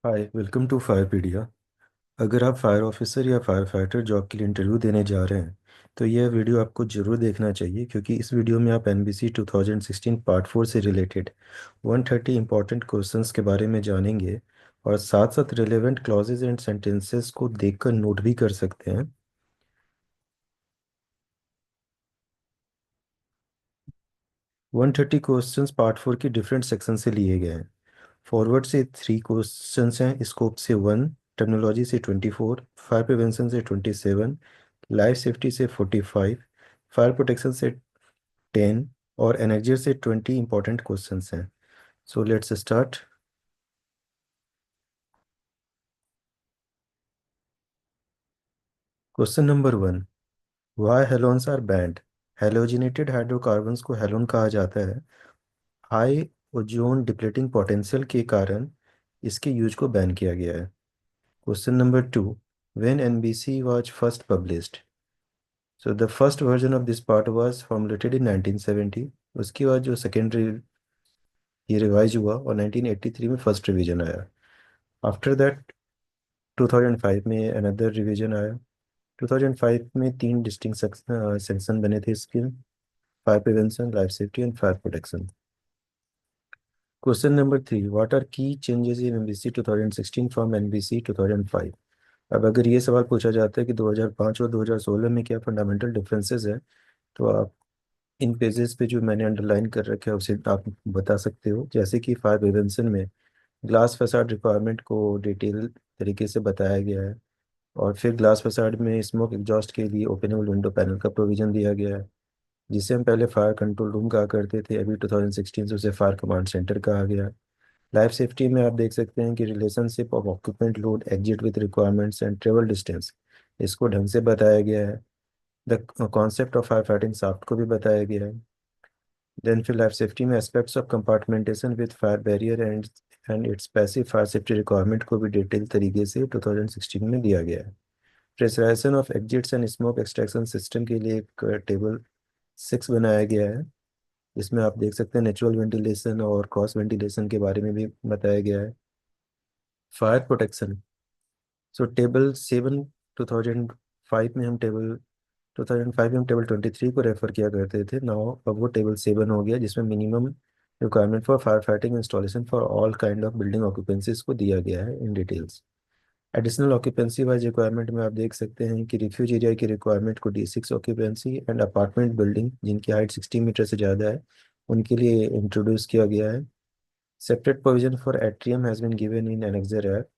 Hi, welcome to फायरपीडिया। अगर आप fire officer या फायर फाइटर जॉब के लिए इंटरव्यू देने जा रहे हैं तो यह वीडियो आपको ज़रूर देखना चाहिए, क्योंकि इस वीडियो में आप एनबीसी 2016 पार्ट 4 से रिलेटेड 130 इंपॉर्टेंट क्वेश्चंस के बारे में जानेंगे और साथ साथ रिलेवेंट क्लॉजेज एंड सेंटेंसेस को देखकर नोट भी कर सकते हैं। 130 क्वेश्चंस पार्ट 4 की डिफरेंट सेक्शन से लिए गए हैं। फॉरवर्ड से 3 क्वेश्चंस हैं, स्कोप से 1, टेक्नोलॉजी से 24, फायर प्रिवेंशन से 27, लाइफ सेफ्टी से 45, फायर प्रोटेक्शन से 10 और एनर्जी से 20 इंपॉर्टेंट क्वेश्चंस हैं। So let's start. Question number 1, why halons are banned. Halogenated hydrocarbons को हेलोन कहा जाता है। हाई ओजोन डिप्लीटिंग पोटेंशियल के कारण इसके यूज को बैन किया गया है। Question number 2, when NBC was first published. So the first version of this part was formulated in 1970। उसके बाद जो सेकेंड ये रिवाइज हुआ और 1983 में फर्स्ट रिवीजन आया। आफ्टर दैट 2005 में अनदर रिवीजन आया। 2005 में तीन डिस्टिंक्ट सेक्शन बने थे इसके: fire prevention, life safety and fire protection. Question number 3, what are key changes in NBC 2016 from NBC 2005। अब अगर ये सवाल पूछा जाता है कि 2005 और 2016 में क्या फंडामेंटल डिफरेंसेस है, तो आप इन पेजेस पे जो मैंने अंडरलाइन कर रखा है उसे आप बता सकते हो। जैसे कि फायर प्रिवेंशन में ग्लास फसाड रिक्वायरमेंट को डिटेल तरीके से बताया गया है, और फिर ग्लास फसाड में स्मोक एग्जॉस्ट के लिए ओपनेबल विंडो पैनल का प्रोविजन दिया गया है, जिसे हम पहले फायर कंट्रोल रूम कहा करते थे, अभी 2016 से उसे फायर कमांड सेंटर कहा गया। लाइफ सेफ्टी में आप देख सकते हैं कि relationship of occupant load, exit with requirements and travel distance, इसको ढंग से बताया गया है। The concept of fire fighting shaft को भी बताया गया है। देन फिर लाइफ सेफ्टी में aspects of compartmentation with fire barrier and its passive fire safety requirement को भी डिटेल तरीके से 2016 में दिया गया है। Pressurisation of exits and smoke extraction system के लिए एक टेबल 6 बनाया गया है, जिसमें आप देख सकते हैं नेचुरल वेंटिलेशन और क्रॉस वेंटिलेशन के बारे में भी बताया गया है। फायर प्रोटेक्शन, सो टेबल 7 2005 में हम टेबल 2005 में हम टेबल 23 को रेफर किया करते थे। नाउ अब वो टेबल 7 हो गया, जिसमें minimum requirement for fire fighting installation for all kind of building occupancies को दिया गया है in details. Additional occupancy wise requirement में आप देख सकते हैं कि रिफ्यूज एरिया की रिक्वायरमेंट को D6 occupancy and apartment building जिनकी हाइट 60 मीटर से ज़्यादा है उनके लिए इंट्रोड्यूस किया गया है। Separate provision for atrium has been given in annexure ऐप,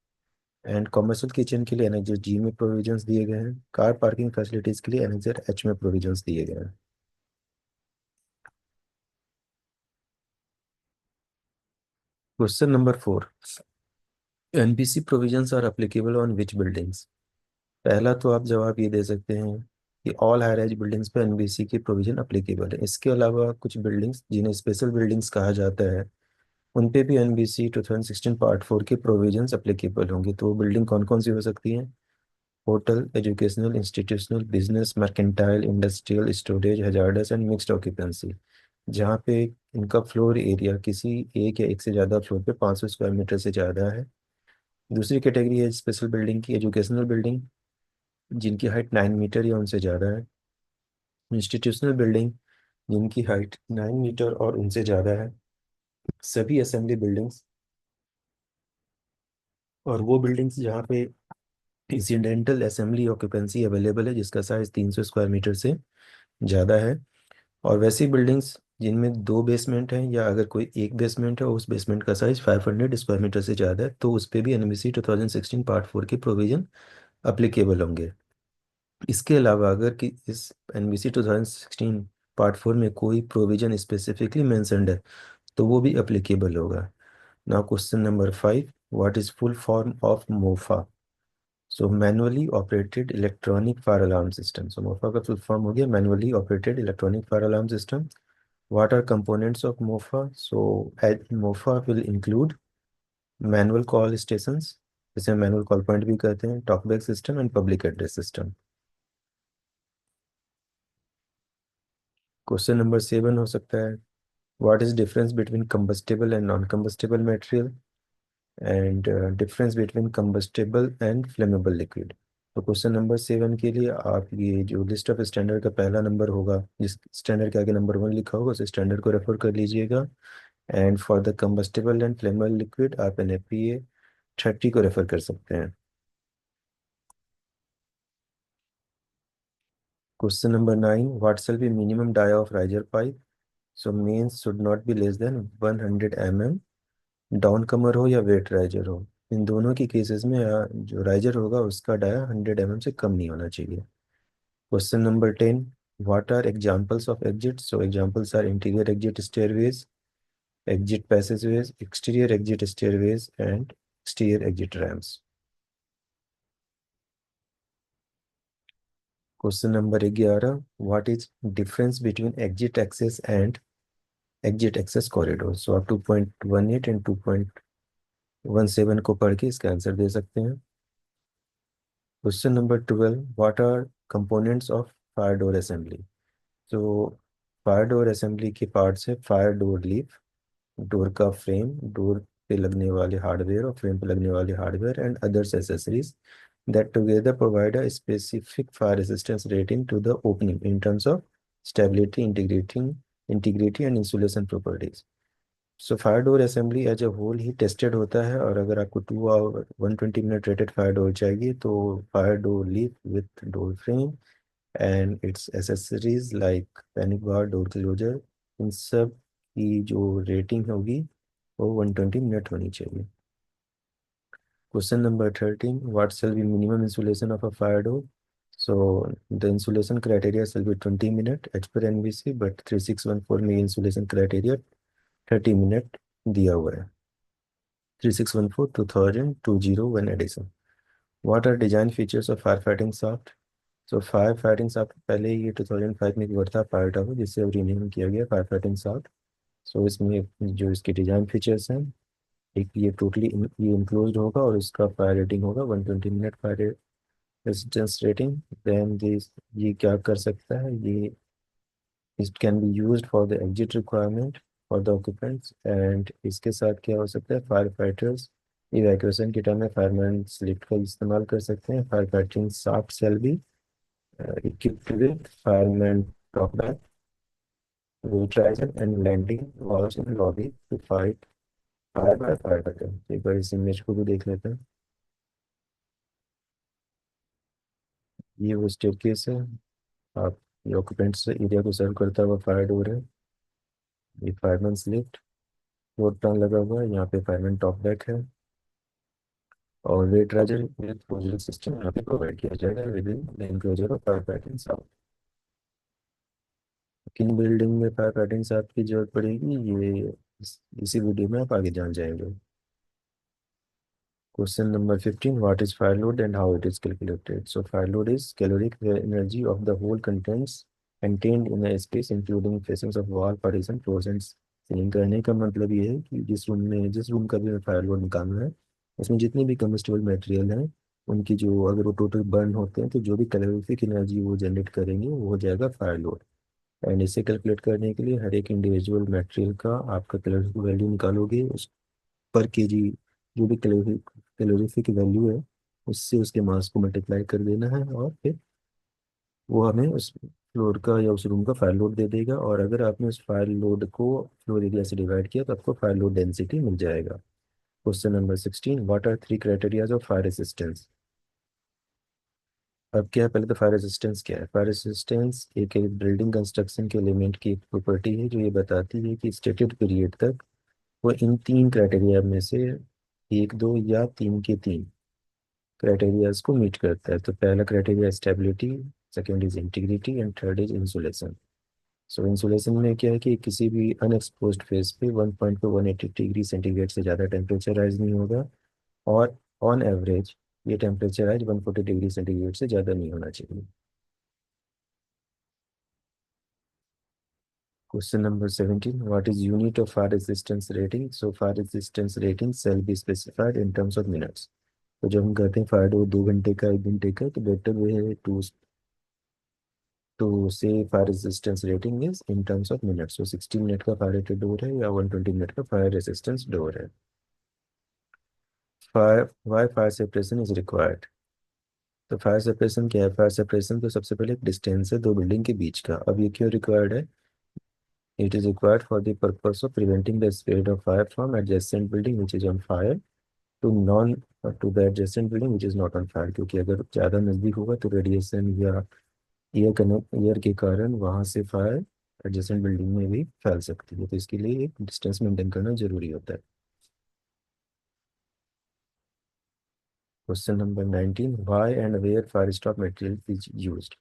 एंड कॉमर्शियल किचन के लिए एनेक्सर G में प्रोविजंस दिए गए हैं। कार पार्किंग फैसिलिटीज़ के लिए एनेक्सर H में प्रोविजंस दिए गए हैं। Question number 4, NBC provisions are applicable on which buildings. पहला तो आप जवाब ये दे सकते हैं कि ऑल हाई राइज बिल्डिंग्स पे एनबीसी की प्रोविजन अप्लीकेबल है। इसके अलावा कुछ बिल्डिंग्स जिन्हें स्पेशल बिल्डिंग्स कहा जाता है उन पे भी एनबीसी 2016 पार्ट 4 के प्रोविजंस अप्लीकेबल होंगे। तो वो बिल्डिंग कौन कौन सी हो सकती हैं? Hotel, educational, institutional, business, mercantile, industrial, storage, hazardous and mixed occupancy, जहाँ पे इनका फ्लोर एरिया किसी एक या एक से ज़्यादा फ्लोर पे 500 स्क्वायर मीटर से ज़्यादा है। दूसरी कैटेगरी है स्पेशल बिल्डिंग की, एजुकेशनल बिल्डिंग जिनकी हाइट 9 मीटर या उनसे ज़्यादा है। इंस्टीट्यूशनल बिल्डिंग जिनकी हाइट 9 मीटर और उनसे ज़्यादा है। सभी असेंबली बिल्डिंग्स और वो बिल्डिंग्स जहाँ पे इंसिडेंटल असेंबली ऑक्यूपेंसी अवेलेबल है, जिसका साइज 300 स्क्वायर मीटर से ज़्यादा है। और वैसी बिल्डिंग्स जिनमें दो बेसमेंट हैं, या अगर कोई एक बेसमेंट है और उस बेसमेंट का साइज 500 स्क्वायर मीटर से ज़्यादा है, तो उस पर भी एनबीसी 2016 पार्ट 4 के प्रोविजन अप्लीकेबल होंगे। इसके अलावा अगर कि इस एनबीसी 2016 पार्ट 4 में कोई प्रोविजन स्पेसिफिकली मेंशन्ड है तो वो भी अप्लीकेबल होगा। Now question number 5, what is full form of MOFA. So manually operated electronic fire alarm system. So MOFA का फुल फॉर्म हो गया manually operated electronic fire alarm system. What are components of MOFA. So MOFA will include manual call stations, जिसे manual call point भी कहते हैं, talkback system and public address system. Question number 7 हो सकता है, what is difference between combustible and non combustible material. And difference between combustible and flammable liquid. तो question number 7 के लिए आप ये जो लिस्ट ऑफ स्टैंडर्ड का पहला नंबर होगा, जिस स्टैंडर्ड के आगे नंबर 1 लिखा होगा, उस स्टैंडर्ड को रेफर कर लीजिएगा। And for the combustible and flammable liquid आप NFPA 30 को रेफर कर सकते हैं। Question number 9, what shall be minimum dia of riser pipe. So mains should not be less than 100 mm, downcomer हो या वेट राइजर हो। इन दोनों की केसेस में जो राइजर होगा उसका डाया 100 mm से कम नहीं होना चाहिए। Question number 10, what are examples of exit. So examples are interior exit stairways, exit passageways, exterior exit stairways and exterior exit ramps. Question number 11, what is difference between exit access and exit access corridor. So आप 2.18 and 2.17 को पढ़ के इसका answer दे सकते हैं। Question number 12, what are components of fire door assembly. तो fire door assembly के पार्ट्स है फायर डोर लीफ, डोर का फ्रेम, डोर पे लगने वाले हार्डवेयर और फ्रेम पे लगने वाले hardware and others accessories that together provide a specific fire resistance rating to the opening in terms of stability, integrity and insulation properties. So fire door assembly as a whole ही tested होता है, और अगर आपको 2 hour 120 minute rated fire door चाहिए तो fire door leaf with door frame and its accessories like panic bar, door closer, इन सब की जो रेटिंग होगी वो 120 मिनट होनी चाहिए। Question number 13, what shall be minimum insulation of a fire door। so the insulation criteria shall be 20 minute as per NBC, but 3614 में insulation criteria 30 minute दिया हुआ है। 3614 2001 edition. What are design features of fire fighting shaft. So fire fighting shaft पहले ये 2005 में हुआ था fire tower, जिससे अब रीनेम किया गया फायर फाइटिंग शाफ्ट। सो इसमें जो इसके डिजाइन फीचर्स हैं, एक ये टोटली ये इंक्लोज होगा और इसका फायर रेटिंग होगा 120 minute fire resistance rating. Then this ये क्या कर सकता है, ये it can be used for the exit requirement for the occupants. And इसके साथ क्या हो सकता है, फायर फाइटर्स इवैक्यूएशन के टाइम में फायरमैन स्लिप का इस्तेमाल कर सकते हैं। Fire fighting shaft shall be equipped with fireman top back, route riser and landing walls in lobby to fight fire by firefighter। एक बार इस इमेज को भी देख लेते हैं। ये वो स्टेयरकेस है, आप ये ऑक्यूपेंट्स एरिया को सर्व करता हुआ फायर डोर है। ये फायरमैन लिफ्ट, रोड टर्न लगा हुआ है, यहाँ पे फायरमैन टॉप बैक है और wet riser with closure system यहाँ पे प्रोवाइड किया जाएगा within the enclosure of fire fighting shaft. किन बिल्डिंग में फायर फाइटिंग शाफ्ट की जरूरत पड़ेगी, ये इसी वीडियो में आप आगे जान जाएंगे। Question number 15, what is fire load and how it is calculated? So fire load is caloric energy of the whole contents contained in a space including facings of wall, partition, floors and ceiling। कहने का मतलब ये है कि जिस room का भी fire load निकालना है, उसमें जितने भी कम्बस्टिबल मटेरियल हैं उनकी जो अगर वो टोटल बर्न होते हैं तो जो भी कैलोरीफिक एनर्जी वो जनरेट करेंगे वो हो जाएगा फायर लोड। एंड इसे कैलकुलेट करने के लिए हर एक इंडिविजुअल मटेरियल का आपका कैलोरीफिक वैल्यू निकालोगे, उस पर केजी जो भी कैलोरीफिक वैल्यू है उससे उसके मास को मल्टीप्लाई कर देना है, और फिर वो हमें उस फ्लोर का या उस रूम का फायर लोड दे देगा। और अगर आपने उस फायर लोड को फ्लोर एरिया से डिवाइड किया तो आपको फायर लोड डेंसिटी मिल जाएगा। Question number 16, what are 3 criterias of fire resistance. अब क्या है, पहले तो फायर रेसिस्टेंस क्या है। फायर रेसिस्टेंस एक बिल्डिंग कंस्ट्रक्शन के एलिमेंट की एक प्रॉपर्टी है जो ये बताती है कि स्टेटेड पीरियड तक वो इन 3 क्राइटेरिया में से एक, दो या तीन के तीन क्राइटेरियाज को मीट करता है। तो पहला criteria stability, second is integrity and third is insulation. So insulation में क्या है कि किसी भी अनएक्सपोज्ड फेस पे 1.180 डिग्री सेंटीग्रेड से ज़्यादा टेम्परेचर राइज नहीं होगा, और ऑन एवरेज ये टेम्परेचर राइज 140 डिग्री सेंटीग्रेड से ज़्यादा नहीं होना चाहिए। Question number 17, what is unit of fire resistance rating. So fire resistance rating shall be specified in terms of minutes. तो जब हम कहते हैं फायर डोर 2 घंटे का 1 घंटे का, तो बेटर वे है टू से fire resistance rating is in terms of minutes. तो 60 मिनट का फायर रेटेड डोर है या 120 मिनट का फायर रेजिस्टेंस डोर है। Why fire separation is required. तो फायर सेपरेशन क्या है? फायर सेपरेशन तो सबसे पहले एक डिस्टेंस है दो बिल्डिंग के बीच का। अब ये क्यों रिक्वायर्ड है? It is required for the purpose of preventing the spread of fire from adjacent building which is on fire to non to the adjacent building which is not on fire. क्योंकि अगर ज़्यादा नज़दीक होगा तो radiation या air के कारण वहाँ से फायर एडजेसेंट बिल्डिंग में भी फैल सकती है। तो इसके लिए एक डिस्टेंस मेंटेन करना जरूरी होता है। Question number 19, why and where fire stop material is used.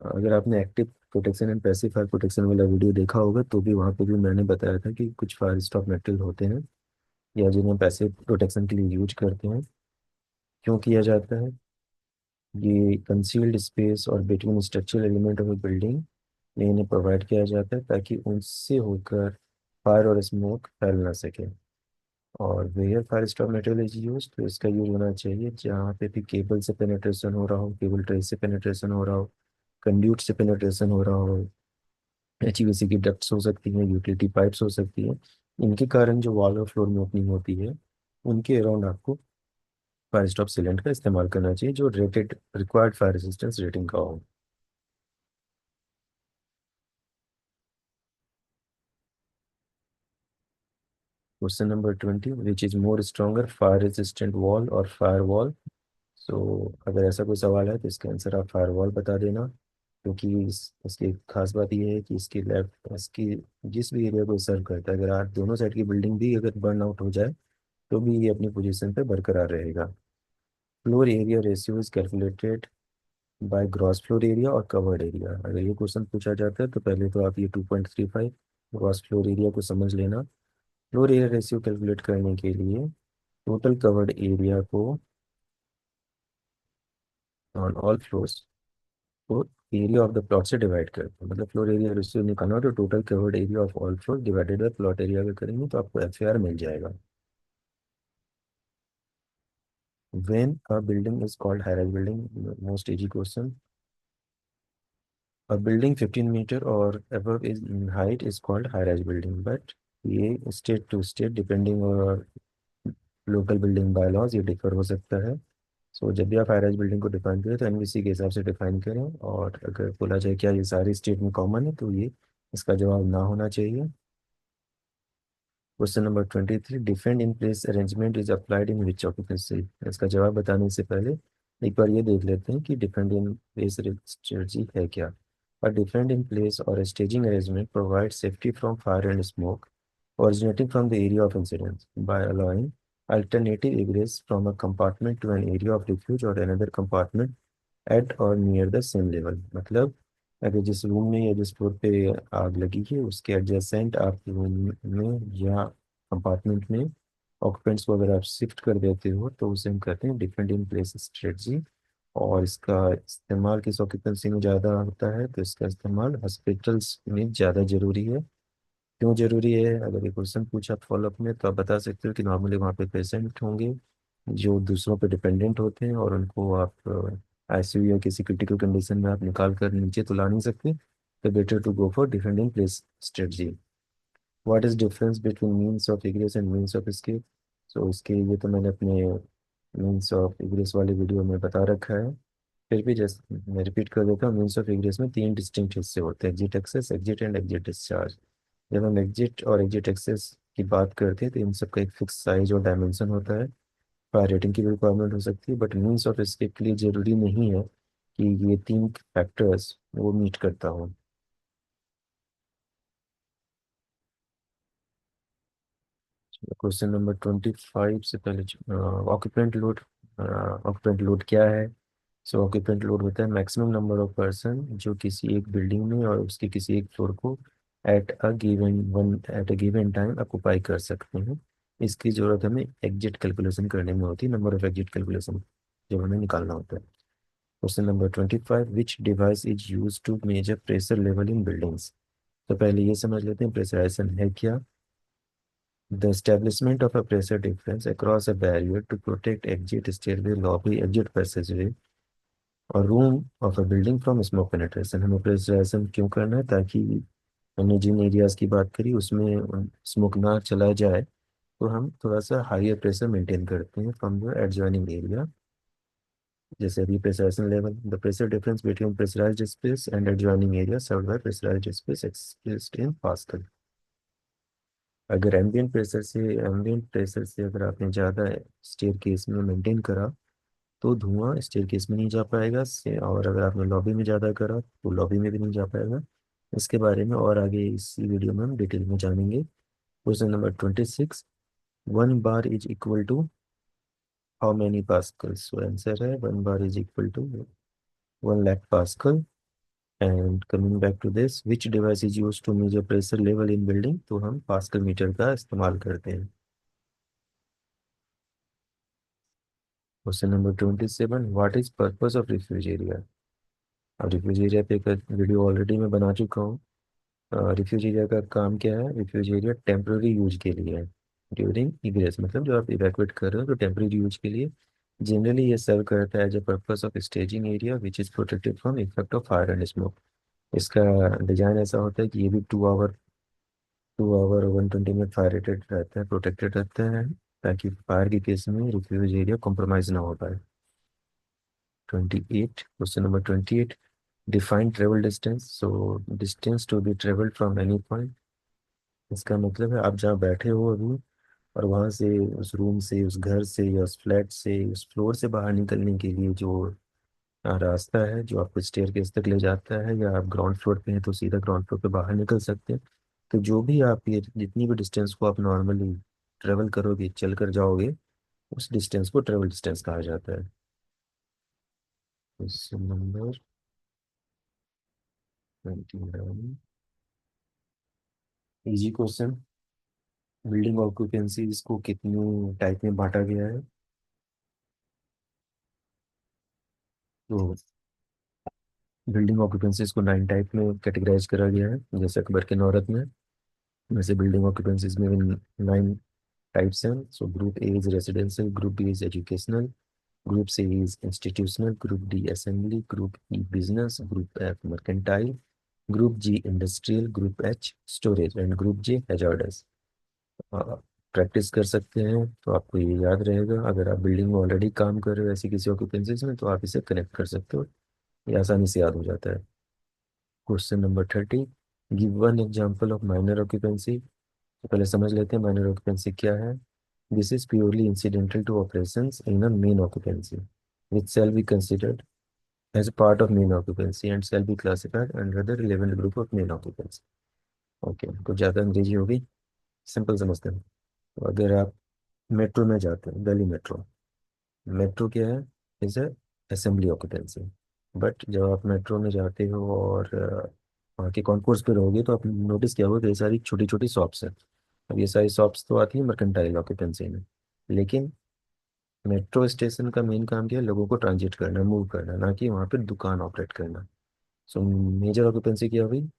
अगर आपने active protection and passive fire protection वाला वीडियो देखा होगा तो भी वहाँ पे भी मैंने बताया था कि कुछ फायर स्टॉप मटेरियल होते हैं या जिन्हें पैसिव प्रोटेक्शन के लिए यूज करते हैं। क्यों किया जाता है? ये कंसील्ड स्पेस और between structural element of A building में इन्हें प्रोवाइड किया जाता है ताकि उनसे होकर फायर और स्मोक फैल ना सके। और where fire stop material is use, तो इसका यूज होना चाहिए जहाँ पे भी केबल से पेनिट्रेशन हो रहा हो, केबल ट्रे से पेनिट्रेशन हो रहा हो, कंड्यूट से पेनिट्रेशन हो रहा हो, एचवीएसी की डक्ट्स हो सकती हैं, यूटिलिटी पाइप्स हो सकती हैं। इनके कारण जो वॉल और फ्लोर में ओपनिंग होती है उनके अराउंड आपको फायर स्टॉप सीलेंट का इस्तेमाल करना चाहिए जो rated required fire resistance rating का हो। Question number 20, which is more stronger fire resistant wall और फायर वॉल। सो अगर ऐसा कोई सवाल है तो इसका आंसर आप फायर वॉल बता देना। क्योंकि इसकी खास बात यह है कि इसकी लेफ्ट इसकी जिस भी एरिया को सर्व करता है, अगर आप दोनों साइड की बिल्डिंग भी अगर बर्न आउट हो जाए तो भी ये अपनी पोजीशन पे बरकरार रहेगा। Floor area ratio is calculated by gross floor area और कवर्ड एरिया। अगर ये क्वेश्चन पूछा जाता है तो पहले तो आप ये 2.35 ग्रॉस फ्लोर एरिया को समझ लेना। फ्लोर एरिया रेशियो कैलकुलेट करने के लिए टोटल कवर्ड एरिया को ऑन ऑल फ्लोर्स को एरिया ऑफ द प्लॉट से डिवाइड करते हैं। मतलब फ्लोर एरिया रेशियो निकालना हो तो total covered area of all floor divided by plot area अगर करेंगे तो आपको एफएआर मिल जाएगा। When a building is called high rise building, most easy question. A building 15 meter or above is in height is called high rise building, but ये state to state depending और local building bylaws ये differ हो सकता है। सो जब भी आप high rise building को डिफाइन करें तो एनबीसी के हिसाब से डिफाइन करें। और अगर बोला जाए क्या ये सारी स्टेट में कॉमन है तो ये इसका जवाब ना होना चाहिए। Question number 23, defend in place arrangement is applied in which occupancy. इसका जवाब बताने से पहले एक बार ये देख लेते हैं कि डिफेंड इन प्लेस स्ट्रेटजी है क्या। A defend in place or a staging arrangement provides safety from fire and smoke originating from the area of incident by allowing alternative egress from a compartment to an area of refuge or another compartment at or near the same level। मतलब अगर जिस room में या जिस floor पे आग लगी है उसके एडजेसेंट आप रूम में या कंपार्टमेंट में ऑक्यूपेंट्स को अगर आप शिफ्ट कर देते हो तो उसे हम कहते हैं डिफेंड इन प्लेस स्ट्रेटजी। और इसका इस्तेमाल किस ऑक्यूपेंसी में ज़्यादा होता है? तो इसका इस्तेमाल हॉस्पिटल्स में ज़्यादा ज़रूरी है। क्यों ज़रूरी है? अगर ये क्वेश्चन पूछा फॉलोअप में तो आप बता सकते हो कि नॉर्मली वहाँ पे पेशेंट होंगे जो दूसरों पे डिपेंडेंट होते हैं और उनको आप आईसीयू या किसी क्रिटिकल कंडीशन में आप निकाल कर नीचे तो ला नहीं सकते। तो better to go for defend in place strategy. What is difference between means of egress and means of escape? So इसके लिए तो मैंने अपने मीन्स ऑफ इग्रेस वाले वीडियो में बता रखा है। फिर भी जैसे मैं रिपीट कर देता हूँ, मीन्स ऑफ इग्रेस में तीन डिस्टिंक्ट हिस्से होते हैं: exit access, exit and exit discharge. जब हम एग्जिट और एग्जिट एक्सेस की बात करते हैं तो इन सब का एक फिक्स साइज और डायमेंशन होता है। फायर रेटिंग की भी रिक्वायरमेंट हो सकती है बट मीन्स ऑफ एस्केप के लिए जरूरी नहीं है कि ये तीन फैक्टर्स वो मीट करता हो। क्वेश्चन नंबर 25 से पहले ऑक्यूपेंट लोड। ऑक्यूपेंट लोड क्या है? सो ऑक्यूपेंट लोड होता है मैक्सिमम नंबर ऑफ पर्सन जो किसी एक बिल्डिंग में और उसके किसी एक फ्लोर को at a given time occupy कर सकते हैं। इसकी जरूरत हमें एग्जिट कैलकुलेशन करने में होती है, नंबर ऑफ एग्जिट कैलकुलेशन जब हमें निकालना होता है। Question number 25, which device is use to measure pressure level in buildings. तो पहले ये समझ लेते हैं प्रेशराइजेशन है क्या। The establishment of a pressure difference across a barrier to protect exit stairway, lobby, exit passageway और room of a building from smoke penetration. हमें प्रेशराइजेशन क्यों करना है? ताकि हमने जिन एरियाज की बात करी उसमें स्मोक ना चला जाए तो हम थोड़ा सा हाइयर प्रेशर मेंटेन करते हैं फ्रॉम द एडजॉइनिंग एरिया। जैसे अभी pressurization level, the pressure difference between pressurized space and adjoining area served by pressurized space expressed in pascal. अगर एम्बियंट प्रेशर से अगर आपने ज़्यादा स्टेयर केस में मेंटेन करा तो धुआं स्टेयर केस में नहीं जा पाएगा से, और अगर आपने लॉबी में ज़्यादा करा तो लॉबी में भी नहीं जा पाएगा। इसके बारे में और आगे इसी वीडियो में हम डिटेल में जानेंगे। Question number 26, 1 bar is equal to how many pascal? So answer है 1 bar इज इक्वल टू 1 lakh Pascal। And coming back to this, which device is use to measure pressure level in building? तो हम pascal meter का इस्तेमाल करते हैं। Question number 27, what is purpose of refuge area? अब refuge area पे एक वीडियो ऑलरेडी मैं बना चुका हूँ। रिफ्यूज एरिया का काम क्या है? रिफ्यूज एरिया टेम्प्रेरी यूज के लिए है, ड्यूरिंग इग्रेस, मतलब जब आप इवैक्यूएट कर रहे हो तो टेम्प्रेरी यूज के लिए जनरली ये सर्व करता है as a purpose of staging area which is protected from effect of fire and smoke. इसका डिजाइन ऐसा होता है कि ये भी 2 आवर 120 मिनट फायर रेटेड रहता है, प्रोटेक्टेड रहता है, ताकि फायर के केस में रिफ्यूज एरिया कॉम्प्रोमाइज ना हो पाए। 28, question number 28, define travel distance. So distance to be travelled from any point. इसका मतलब है आप जहाँ बैठे हो अभी और वहाँ से, उस रूम से, उस घर से या उस फ्लैट से, उस फ्लोर से बाहर निकलने के लिए जो रास्ता है जो आपको स्टेयर केस तक ले जाता है, या आप ग्राउंड फ्लोर पे हैं तो सीधा ग्राउंड फ्लोर पे बाहर निकल सकते हैं। तो जो भी आप ये जितनी भी डिस्टेंस को आप नॉर्मली ट्रेवल करोगे, चल कर जाओगे, उस डिस्टेंस को ट्रेवल डिस्टेंस कहा जाता है। Question number 29, easy question. Building occupancies को कितनी टाइप में बांटा गया है? तो बिल्डिंग ऑक्यूपेंसीज को 9 टाइप में कैटेगराइज करा गया है, जैसे अकबर के नौरत में। वैसे बिल्डिंग ऑक्यूपेंसीज में भी 9 टाइप्स हैं। So group A is residential, group B is educational, group C is institutional, group D assembly, group E business, group F mercantile, group G industrial, group H storage and group J hazardous. Practice कर सकते हैं तो आपको ये याद रहेगा। अगर आप बिल्डिंग में ऑलरेडी काम कर रहे हो ऐसी किसी ऑक्यूपेंसीज में तो आप इसे कनेक्ट कर सकते हो, ये आसानी से याद हो जाता है। Question number 30, give one example of minor occupancy. तो पहले समझ लेते हैं माइनर ऑक्यूपेंसी क्या है। This is purely incidental to operations in a main occupancy, which shall be considered as a part of main occupancy and shall be classified under the relevant group of main occupancy। Okay, कुछ ज़्यादा अंग्रेजी होगी, simple समझते हैं। तो अगर आप metro में जाते हैं, दिल्ली मेट्रो, मेट्रो क्या है? Is a assembly occupancy. But जब आप मेट्रो में जाते हो और वहाँ के कॉन्कोर्स पे रहोगे तो आप नोटिस किया होगा कई सारी छोटी छोटी शॉप्स हैं। अब ये सारी शॉप्स तो आती हैं मर्केंटाइल ऑक्यूपेंसी में, लेकिन मेट्रो स्टेशन का मेन काम क्या है? लोगों को ट्रांजिट करना, मूव करना, ना कि वहाँ पे दुकान ऑपरेट करना। सो मेजर ऑक्यूपेंसी क्या हुई?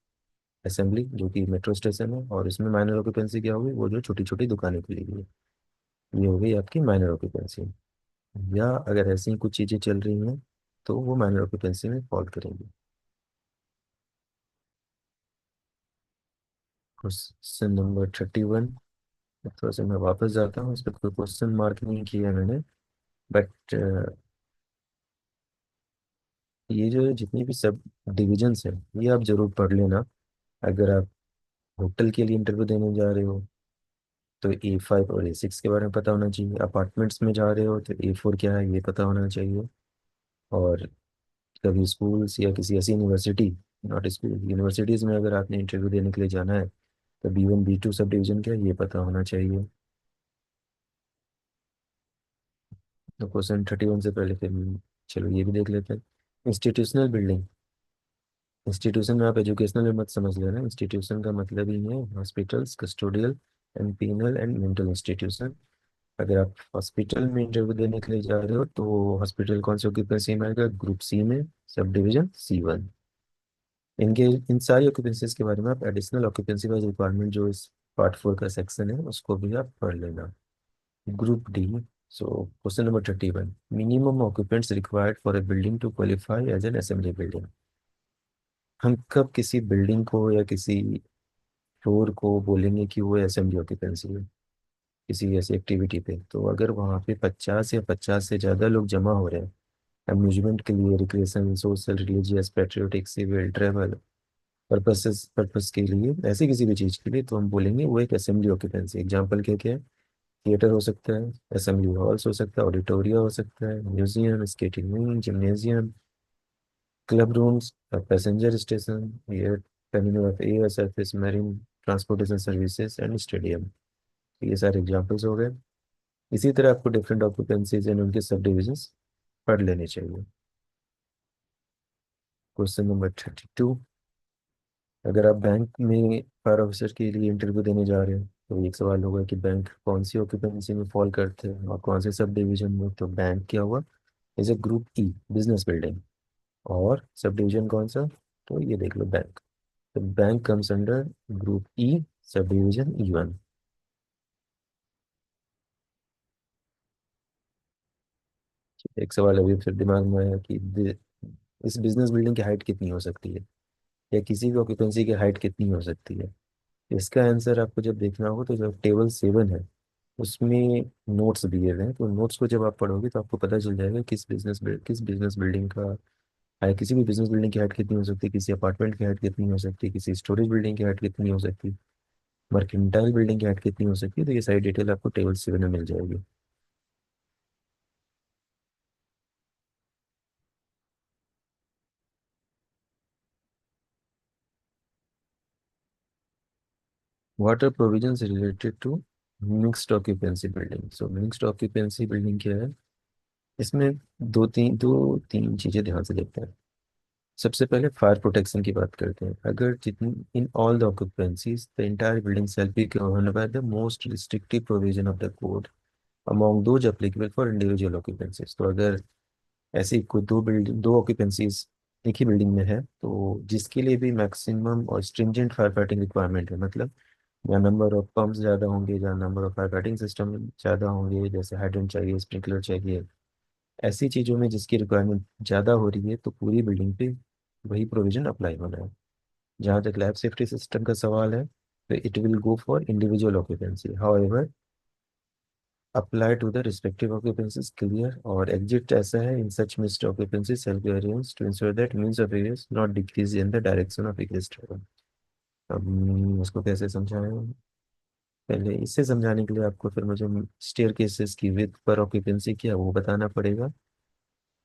असेंबली, जो कि मेट्रो स्टेशन है, और इसमें माइनर ऑक्यूपेंसी क्या होगी? वो जो छोटी छोटी दुकानें खुली हुई है, ये हो गई आपकी माइनर ऑक्यूपेंसी। या अगर ऐसी ही कुछ चीज़ें चल रही हैं तो वो माइनर ऑक्यूपेंसी में फॉल करेंगी। क्वेश्चन नंबर 31, थोड़ा सा मैं वापस जाता हूँ, इस पर कोई क्वेश्चन मार्क नहीं किया मैंने, बट ये जो जितनी भी सब डिविजन्स हैं ये आप जरूर पढ़ लेना। अगर आप होटल के लिए इंटरव्यू देने जा रहे हो तो A5 और A6 के बारे में पता होना चाहिए। अपार्टमेंट्स में जा रहे हो तो A4 क्या है ये पता होना चाहिए। और कभी स्कूल्स या किसी ऐसी यूनिवर्सिटी, नॉट स्कूल, यूनिवर्सिटीज़ में अगर आपने इंटरव्यू देने के लिए जाना है तो B1 B2 सब डिवीजन क्या है ये पता होना चाहिए। तो क्वेश्चन 31 से पहले फिर चलो ये भी देख लेते हैं। इंस्टीट्यूशनल बिल्डिंग, इंस्टीट्यूशन में आप एजुकेशनल में मत समझ लेना। इंस्टीट्यूशन का मतलब ही है hospitals, custodial and penal and mental institution. अगर आप हॉस्पिटल में इंटरव्यू देने के लिए जा रहे हो तो हॉस्पिटल कौन से ऑक्यूपेंसी में आएगा? ग्रुप सी में, सब डिवीजन C1। इनके इन सारी ऑक्यूपेंसीज के बारे में आप एडिशनल ऑक्यूपेंसी वाइज रिक्वायरमेंट जो इस पार्ट 4 का सेक्शन है उसको भी आप पढ़ लेना। Group D, so question number 31, minimum occupants required for a building to qualify as an assembly building. हम कब किसी बिल्डिंग को या किसी फ्लोर को बोलेंगे कि वो असेंबली ऑक्यूपेंसी है? किसी ऐसी एक्टिविटी पे, तो अगर वहाँ पे 50 या 50 से ज़्यादा लोग जमा हो रहे हैं अम्यूजमेंट के लिए, recreation, social, religious, patriotic, civil, travel purpose के लिए, ऐसे किसी भी चीज़ के लिए, तो हम बोलेंगे वो एक असेंबली ऑक्यूपेंसी। एग्जाम्पल क्या क्या है? थिएटर हो सकता है, असेंबली हॉल्स हो सकता है, ऑडिटोरिया हो सकता है, museum, skating ring, gymnasium, club rooms, passenger station, air terminal of air surface, marine transportation services and stadium. ये सारे एग्जाम्पल्स हो गए। इसी तरह आपको डिफरेंट ऑक्यूपेंसीज एंड उनके सब डिविजन्स पढ़ लेने चाहिए। Question number 32। अगर आप बैंक में फायर ऑफिसर के लिए इंटरव्यू देने जा रहे हैं, तो एक सवाल होगा कि बैंक कौन सी ऑक्यूपेंसी में फॉल करते हैं और कौन से सब डिवीजन में। तो बैंक क्या हुआ? Is a group E, business building. और सब डिवीजन कौन सा? तो ये देख लो, बैंक। तो बैंक कम्स अंडर ग्रुप ई, सब डिवीजन E1। एक सवाल अभी फिर दिमाग में आया कि इस बिजनेस बिल्डिंग की हाइट कितनी हो सकती है, या किसी भी ऑक्यूपेंसी की हाइट कितनी हो सकती है? इसका आंसर आपको जब देखना होगा, तो जब टेबल 7 है उसमें नोट्स दिए हुए हैं, तो नोट्स को जब आप पढ़ोगे तो आपको पता चल जाएगा किस बिजनेस बिल्डिंग का हाइट, किसी भी बिजनेस बिल्डिंग की हाइट कितनी हो सकती है, किसी अपार्टमेंट की हाइट कितनी हो सकती है, किसी स्टोरेज बिल्डिंग की हाइट कितनी हो सकती है, मर्केंटाइल बिल्डिंग की हाइट कितनी हो सकती है। तो ये सारी डिटेल आपको टेबल 7 में मिल जाएगी। What are provisions related to mixed occupancy building. So mixed occupancy building क्या है? इसमें दो तीन चीजें ध्यान से देखते हैं। सबसे पहले फायर प्रोटेक्शन की बात करते हैं। अगर जितनी in all the occupancies the entire building shall be governed by the most restrictive provision of the code among those applicable for individual occupancies. तो अगर ऐसी कोई दो ऑक्यूपेंसीज एक ही बिल्डिंग में है, तो जिसके लिए भी मैक्सिमम और स्ट्रिंजेंट फायर फाइटिंग रिक्वायरमेंट है, मतलब जहाँ नंबर ऑफ पंप्स ज़्यादा होंगे, जहाँ number of fire fighting system ज़्यादा होंगे, जैसे हाइड्रेंट चाहिए, स्प्रिंकलर चाहिए, ऐसी चीज़ों में जिसकी रिक्वायरमेंट ज़्यादा हो रही है, तो पूरी बिल्डिंग पे वही प्रोविजन अप्लाई होना है। जहाँ तक लैब सेफ्टी सिस्टम का सवाल है, तो it will go for individual occupancy, however apply to the respective occupancies clear or exit ऐसा है, in such missed occupancy shall be arranged to ensure that means of egress not decrease in the direction of egress travel। अब उसको कैसे समझाएं? पहले इससे समझाने के लिए आपको फिर मुझे स्टेयर केसेस की विथ पर ऑक्यूपेंसी क्या है वो बताना पड़ेगा।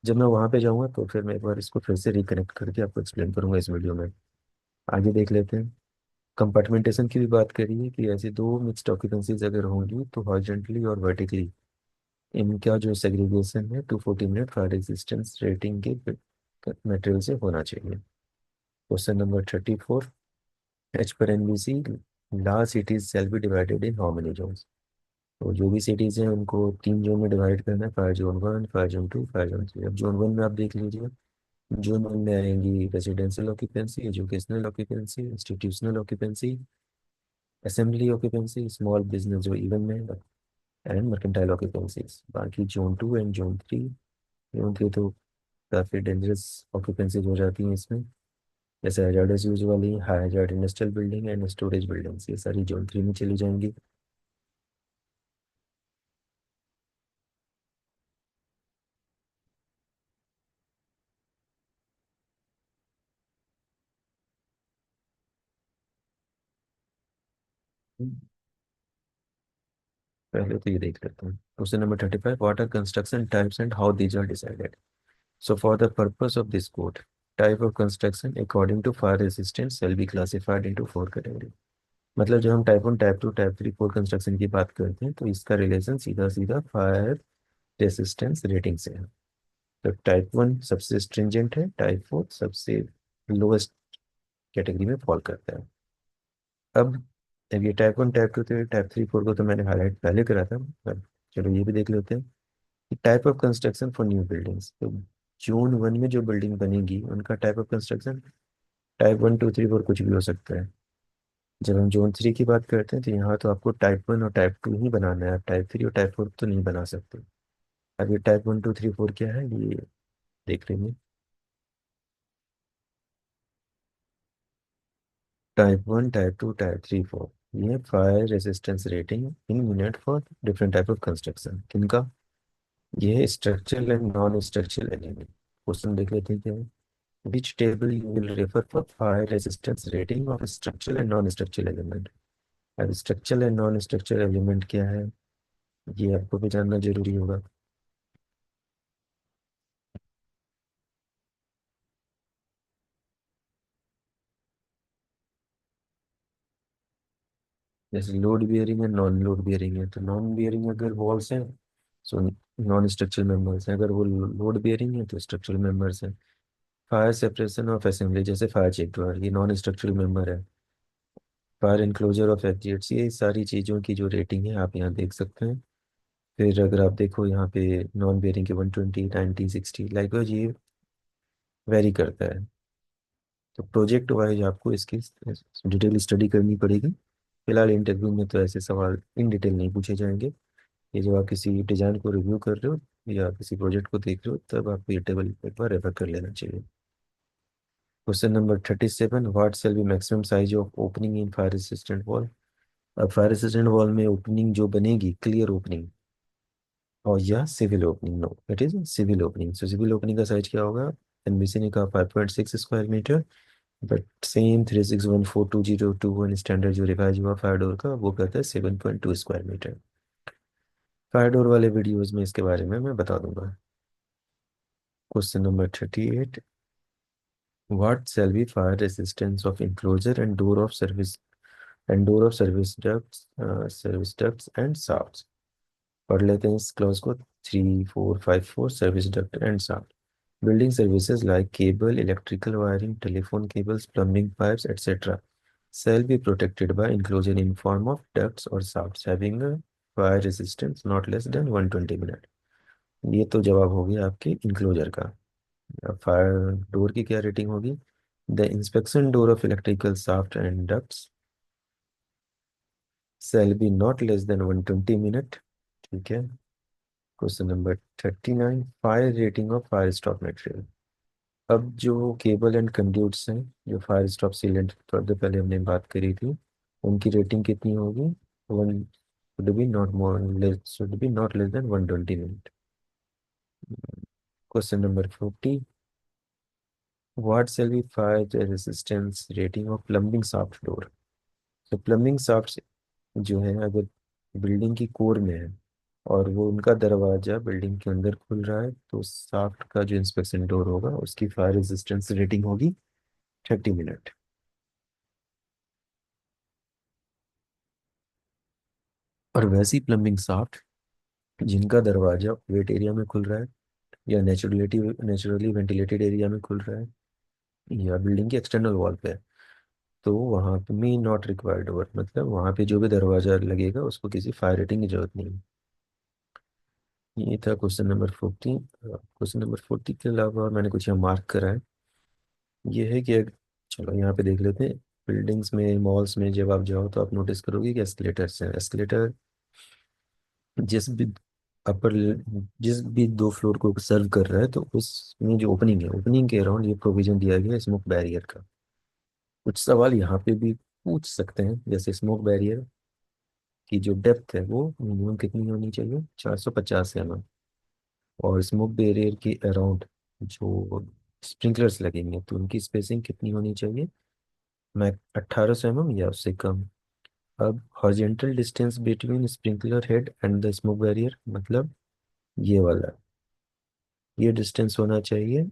जब मैं वहां पे जाऊंगा तो फिर मैं एक बार इसको फिर से रिकनेक्ट करके आपको एक्सप्लेन करूंगा इस वीडियो में। आगे देख लेते हैं। कंपार्टमेंटेशन की भी बात करिए कि ऐसी दो मिक्स्ड ऑक्यूपेंसीज अगर होंगी तो हॉरिजॉन्टली और वर्टिकली इनका जो सेग्रीगेशन है 240 मिनट फायर रेजिस्टेंस रेटिंग के मटेरियल से होना चाहिए। Question number 34। एच पर NBC large cities shall be divided in how many zones. तो जो भी सिटीज हैं उनको 3 जोन में डिवाइड करना है, fire zone 1, fire zone 2, fire zone 3। अब जोन 1 में आप देख लीजिए, जोन 1 में आएंगी residential occupancy, educational occupancy, institutional occupancy, assembly occupancy, small business जो इवन में, एंड मर्केंटाइल ऑक्यूपेंसीज। बाकी जोन 2 एंड जोन 3, जोन 3 तो काफ़ी डेंजरस ऑक्यूपेंसीज हो जाती हैं इसमें, जैसे हजार्डस यूज वाली, high hazard industrial building and storage buildings, ये सारी जोन 3 में चली जाएंगी। पहले तो ये देख लेते हैं। Question number 35। What are construction types and how these are decided. So for the purpose of this code, type of construction according to fire resistance shall be classified into 4 category. मतलब जब हम टाइप 1, टाइप 2, टाइप 3, 4 कंस्ट्रक्शन की बात करते हैं, तो इसका relation सीधा सीधा फायर रेसिस्टेंस रेटिंग से है। तो टाइप 1 सबसे स्ट्रिंजेंट है, टाइप 4 सबसे लोएस्ट कैटेगरी में फॉल करता है। अब अब ये टाइप 1, टाइप 2 थे, टाइप 3, 4 को तो मैंने हाईलाइट पहले करा था। अब चलो ये भी देख लेते हैं कि type of construction for new buildings. तो जोन 1 में जो बिल्डिंग बनेगी उनका टाइप ऑफ कंस्ट्रक्शन टाइप 1, 2, 3, 4 कुछ भी हो सकता है। जब हम जोन 3 की बात करते हैं, तो यहाँ तो आपको टाइप 1 और टाइप 2 ही बनाना है, आप टाइप 3 और टाइप 4 तो नहीं बना सकते। अब ये टाइप 1, 2, 3, 4 क्या है ये देख लेंगे। Type 1, type 2, type 3, 4। ये fire resistance rating in minute for different type of construction किनका। ये है structural and non structural element. Question देख लेते हैं क्या है। Which table you will refer for fire resistance rating of structural and non structural element. अब structural and non structural element क्या है, ये आपको भी जानना जरूरी होगा। जैसे लोड बियरिंग है, नॉन लोड बियरिंग है, तो नॉन बियरिंग अगर वॉल्स हैं सो नॉन स्ट्रक्चरल मेंबर्स हैं, अगर वो लोड बियरिंग है तो स्ट्रक्चरल मेंबर्स हैं। फायर सेपरेशन ऑफ असेंबली जैसे फायर चेक डोर, ये नॉन स्ट्रक्चरल मेंबर है। फायर इंक्लोजर ऑफ एग्जिट्स, ये सारी चीज़ों की जो रेटिंग है आप यहाँ देख सकते हैं। फिर अगर आप देखो यहाँ पे नॉन बियरिंग के 120, 90, 60 लाइक ये वेरी करता है। तो प्रोजेक्ट वाइज आपको इसकी डिटेल स्टडी करनी पड़ेगी। फिलहाल इंटरव्यू में तो ऐसे सवाल इन डिटेल नहीं पूछे जाएंगे। ये जब आप किसी डिजाइन को रिव्यू कर रहे हो या किसी प्रोजेक्ट को देख रहे हो तब आपको ये टेबल एक बार रेफर कर लेना चाहिए। Question number 37, what shall be maximum size of opening in fire resistant wall. अब फायर रेसिस्टेंट वॉल में ओपनिंग जो बनेगी, क्लियर ओपनिंग और या civil opening, no it is civil opening. So civil opening का साइज क्या होगा। एनबीसी ने कहा 5.6 square metre, but same 3614202 standard जो रिवाइज हुआ फायर डोर का वो कहता है 7.2 स्क्वायर मीटर। फायर डोर वाले वीडियोस में इसके बारे में मैं बता दूंगा। Question number 38, what shall be fire resistance of enclosure and door of service ducts and shafts. पढ़ लेते हैं इस क्लॉज को। 3454 service duct and shaft. Building services like cable, electrical wiring, telephone cables, plumbing pipes, etc. shall be protected by enclosure in form of ducts or shafts having a fire resistance not less than 120 minute। ये तो जवाब हो गया आपके enclosure का। अब fire door की क्या रेटिंग होगी। The inspection door of electrical shaft and ducts shall be not less than 120 minute. ठीक है। Question number 39, fire rating of fire stop material. अब जो केबल एंड कंड्यूट्स हैं, जो फायर स्टॉप सीलेंट थोड़ी देर पहले हमने बात करी थी, उनकी रेटिंग कितनी होगी। One should be not less then 120 minute. Question number 40, what shall be fire resistance rating of plumbing shaft door. तो प्लम्बिंग शाफ्ट जो है अगर बिल्डिंग की कोर में है और वो उनका दरवाजा बिल्डिंग के अंदर खुल रहा है तो शाफ्ट का जो इंस्पेक्शन डोर होगा उसकी फायर रेजिस्टेंस रेटिंग होगी 30 मिनट। और वैसी प्लम्बिंग शाफ्ट जिनका दरवाजा वेट एरिया में खुल रहा है या नेचुरली वेंटिलेटेड एरिया में खुल रहा है या बिल्डिंग के एक्सटर्नल वॉल पे है, तो वहाँ पे मी नॉट रिक्वायर्ड डोर, मतलब वहाँ पे जो भी दरवाजा लगेगा उसको किसी फायर रेटिंग की जरूरत नहीं है। ये था क्वेश्चन नंबर 40। क्वेश्चन नंबर 40 के अलावा मैंने कुछ यहाँ मार्क करा है। ये है कि चलो यहाँ पे देख लेते हैं। बिल्डिंग्स में मॉल्स में जब आप जाओ तो आप नोटिस करोगे कि एस्केलेटर्स हैं। एस्केलेटर जिस भी अपर जिस भी दो फ्लोर को सर्व कर रहा है तो उसमें जो ओपनिंग है, ओपनिंग के अराउंड ये प्रोविजन दिया गया है स्मोक बैरियर का। कुछ सवाल यहाँ पे भी पूछ सकते हैं, जैसे स्मोक बैरियर की जो डेप्थ है वो मिनिमम कितनी होनी चाहिए, 450 mm। और स्मोक बैरियर के अराउंड जो स्प्रिंकलर्स लगेंगे तो उनकी स्पेसिंग कितनी होनी चाहिए, मैं 1800 mm या उससे कम। अब horizontal distance between sprinkler head and the smoke barrier, मतलब ये वाला, ये डिस्टेंस होना चाहिए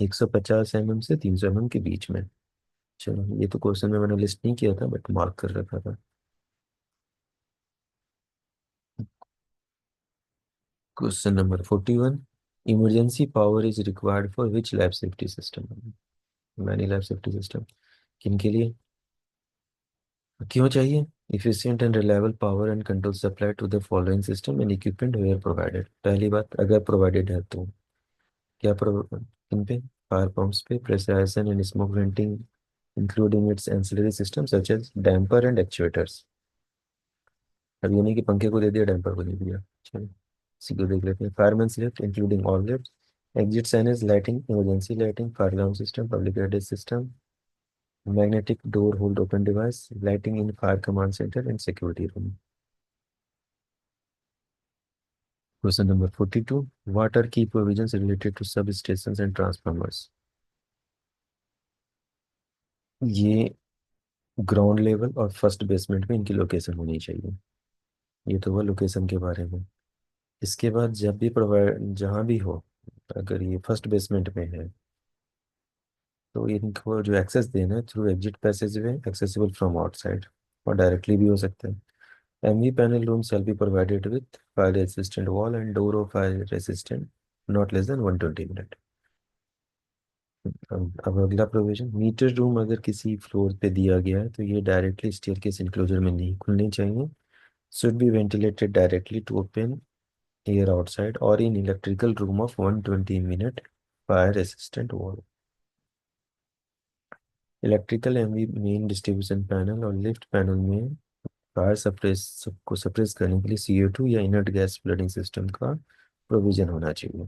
150 mm से 300 mm के बीच में। चलो ये तो क्वेश्चन में मैंने लिस्ट नहीं किया था बट मार्क कर रखा था। Question number 41, emergency power is required for which life safety system. Many life safety system किन के लिए, क्यों चाहिए। Efficient and reliable power and control supply to the following system and equipment where provided. पहली बात, अगर प्रोवाइडेड है तो क्या किन पे, फायर पंप्स पे, pressurization and smoke venting including its ancillary system such as damper and actuators. अब ये नहीं कि पंखे को दे दिया डैम्पर को दे दिया। चलो इसी को देख लेते हैं। Fireman's lift including all lift, exit signage, lighting, emergency lighting, fire alarm system, public address system, magnetic door hold open device, lighting in fire command centre and security room. Question number 42, what are key provisions related to substations and transformers. ये ground level और first basement में इनकी location होनी चाहिए। ये तो हुआ location के बारे में। इसके बाद जब भी प्रोवाइड जहाँ भी हो, अगर ये फर्स्ट बेसमेंट में है तो इनको जो एक्सेस देना है through exit passage way accessible from outside, और डायरेक्टली भी हो सकता है। MV panel room shall be provided with fire resistant wall and door of fire resistant not less than 120 minute. अब अगला प्रोविजन, मीटर रूम अगर किसी फ्लोर पे दिया गया है तो ये डायरेक्टली स्टेयरकेस इंक्लोजर में नहीं खुलने चाहिए। Should be ventilated directly to open air outside और in electrical room of 120 minute fire resistant wall. Electrical MV main distribution panel और लिफ्ट पैनल में फायर सप्रेस को सप्रेस करने के लिए CO2 या इनर्ट गैस फ्लडिंग सिस्टम का provision होना चाहिए।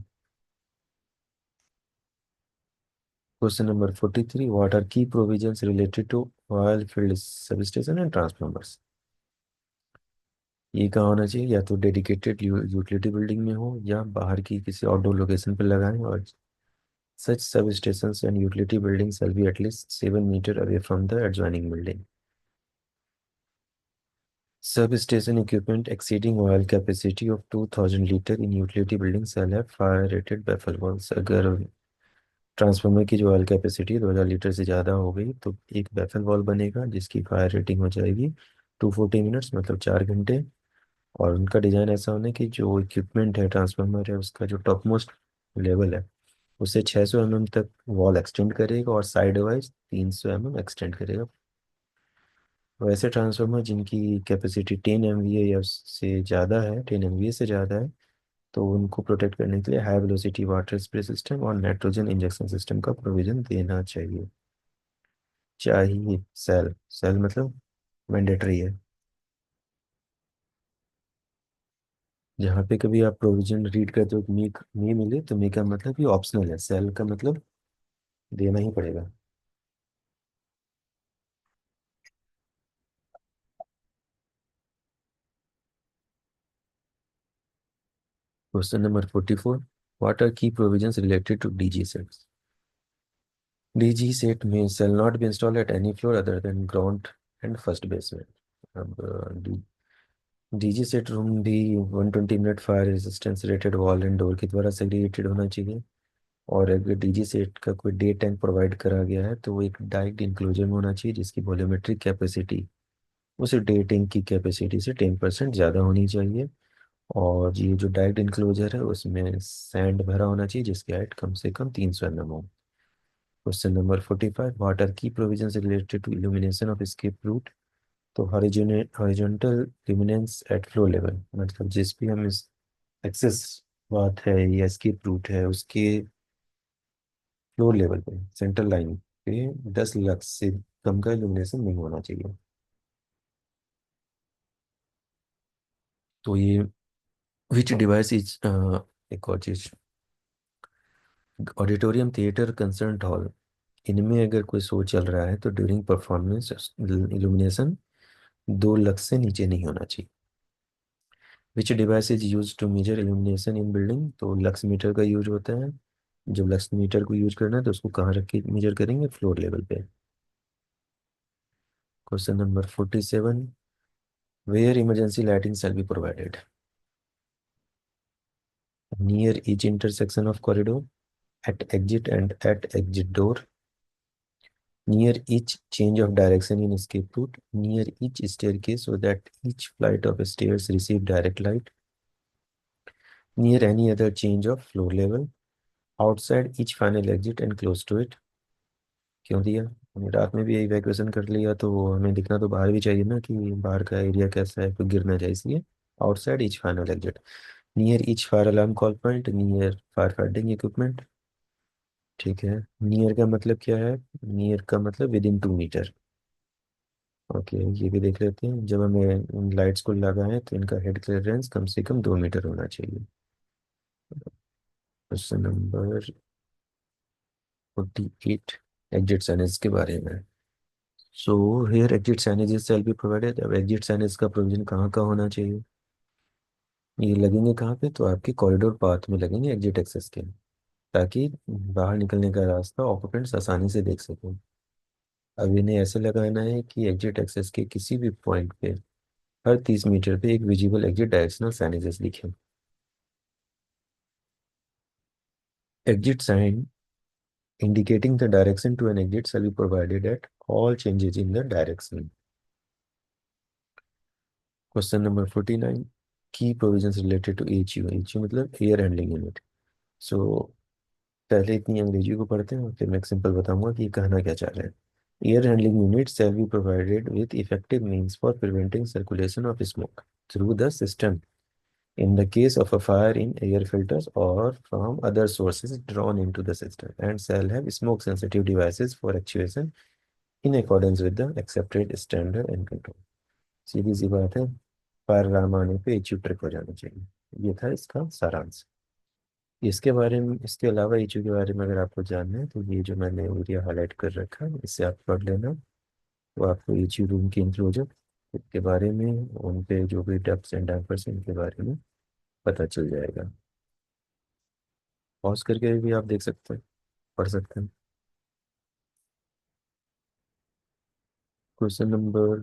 Question number 43, what are key provisions related to oil filled substation and transformers. ये कहाँ होना चाहिए, या तो डेडिकेटेड यूटिलिटी बिल्डिंग में हो या बाहर की किसी आउटडोर लोकेशन पर लगाएं, और सच सब stations and utility buildings shall be at least 7 meters away from the adjoining building. Substation equipment exceeding oil capacity of 2000 liter in utility buildings shall have fire rated baffle valves। अगर transformer की जो oil capacity 2000 litre से ज़्यादा हो गई तो एक baffle valve बनेगा जिसकी फायर रेटिंग हो जाएगी 240 मिनट्स, मतलब 4 घंटे। और उनका डिज़ाइन ऐसा होना है कि जो इक्विपमेंट है ट्रांसफार्मर है उसका जो टॉप मोस्ट लेवल है उससे 600 mm तक वॉल एक्सटेंड करेगा और साइड वाइज 300 mm एक्सटेंड करेगा। वैसे ट्रांसफार्मर जिनकी कैपेसिटी 10 MVA या उससे ज़्यादा है, 10 MVA से ज़्यादा है, तो उनको प्रोटेक्ट करने के लिए high velocity water spray system और नाइट्रोजन इंजेक्शन सिस्टम का प्रोविजन देना चाहिए। चाहिए, सेल सेल मतलब मैंडेटरी है। जहाँ पे कभी आप प्रोविजन रीड करते हो मी मी मिले तो मी का मतलब ये ऑप्शनल है, सेल का मतलब देना ही पड़ेगा। Question number 44, what are key provisions related to DG sets. DG set में shall not be installed at any floor other than ground and first basement. अब डीजी सेट रूम भी 120 minute fire resistance rated wall and door के द्वारा segregated होना चाहिए। और अगर DG set का कोई डे टैंक प्रोवाइड करा गया है तो वो एक डाइक्ड इंक्लोजर में होना चाहिए जिसकी वॉल्यूमेट्रिक कैपेसिटी उस डे टैंक की कैपेसिटी से 10% ज़्यादा होनी चाहिए। और ये जो डाइक्ड इंक्लोजर है उसमें सैंड भरा होना चाहिए जिसकी हाइट कम से कम 300 mm हो। Question number 45, what are key provision related to illumination of escape route. तो horizontal luminance at floor level, मतलब जिस भी हम इस एक्सेस बात है या एस्केप रूट है उसके फ्लोर लेवल पे सेंट्रल लाइन पे 10 लक्स से कम का इल्यूमिनेशन नहीं होना चाहिए। तो ये विच डिवाइस इज, एक और चीज, ऑडिटोरियम थिएटर कंसर्ट हॉल, इनमें अगर कोई शो चल रहा है तो ड्यूरिंग परफॉर्मेंस इल्यूमिनेशन 2 लक्स से नीचे नहीं होना चाहिए। Which device is use to measure illumination in building. तो लक्स मीटर का यूज होता है। जब लक्स मीटर को यूज करना है तो उसको कहाँ रख के मेजर करेंगे, फ्लोर लेवल पे। Question number 47, where emergency lighting shall be provided. Near each intersection of corridor, at exit and at exit door, near each change of direction in escape route, near each staircase so that each flight of stairs receive direct light, near any other change of floor level, outside each final exit and close to it। क्यों दिया, हमने रात में भी evacuation कर लिया तो हमें दिखना तो बाहर भी चाहिए ना कि बाहर का एरिया कैसा है, कोई गिरना चाहिए, इसलिए outside each final exit, near each fire alarm call point, near fire fighting equipment. ठीक है, नियर का मतलब क्या है, नियर का मतलब विद इन 2 मीटर। ओके, ये भी देख लेते हैं, जब हमें इन लाइट्स को लगाएं तो इनका हेड क्लियरेंस कम से कम 2 मीटर होना चाहिए। क्वेश्चन नंबर 48, एग्जिट साइनेज के बारे में। So here exit signages shell be provided. अब एग्जिट साइनेज का प्रोविजन कहाँ का होना चाहिए? ये लगेंगे कहाँ पे? तो आपके कॉरिडोर पाथ में लगेंगे एग्जिट एक्सेस के, ताकि बाहर निकलने का रास्ता ऑक्यूपेंट्स आसानी से देख सकें। अब इन्हें ऐसे लगाना है कि एग्जिट एक्सेस के किसी भी पॉइंट पे हर 30 मीटर पे एक विजिबल एग्जिट डायरेक्शनल साइनेजेस लिखें। Exit sign indicating the direction to an exit shall be provided at all changes in the direction. Question number 49. Key provisions related to HU. HU मतलब air handling unit. सो पहले इतनी अंग्रेजी को पढ़ते हैं और फिर मैं एक सिंपल बताऊंगा कि ये कहना क्या चाह रहे हैं। Air handling unit shall be provided with effective means for preventing circulation of smoke through the system in the case of a fire in air filters or from other sources drawn into the system, and shall have smoke sensitive devices for actuation in accordance with the accepted standard and control। सीधी सी बात है, fire alarm आने पे HU trip हो जाना चाहिए। ये था इसका सारांश। इसके बारे में, इसके अलावा एचयू के बारे में अगर आपको जानना है तो ये जो मैंने एरिया हाईलाइट कर रखा है इससे आप पढ़ लेना। तो आपको एचयू रूम के इंक्लोजर के बारे में, उन पे जो भी डब्स एंड डैम्पर्स हैं इनके बारे में पता चल जाएगा। पॉज करके भी आप देख सकते हैं, पढ़ सकते हैं। Question number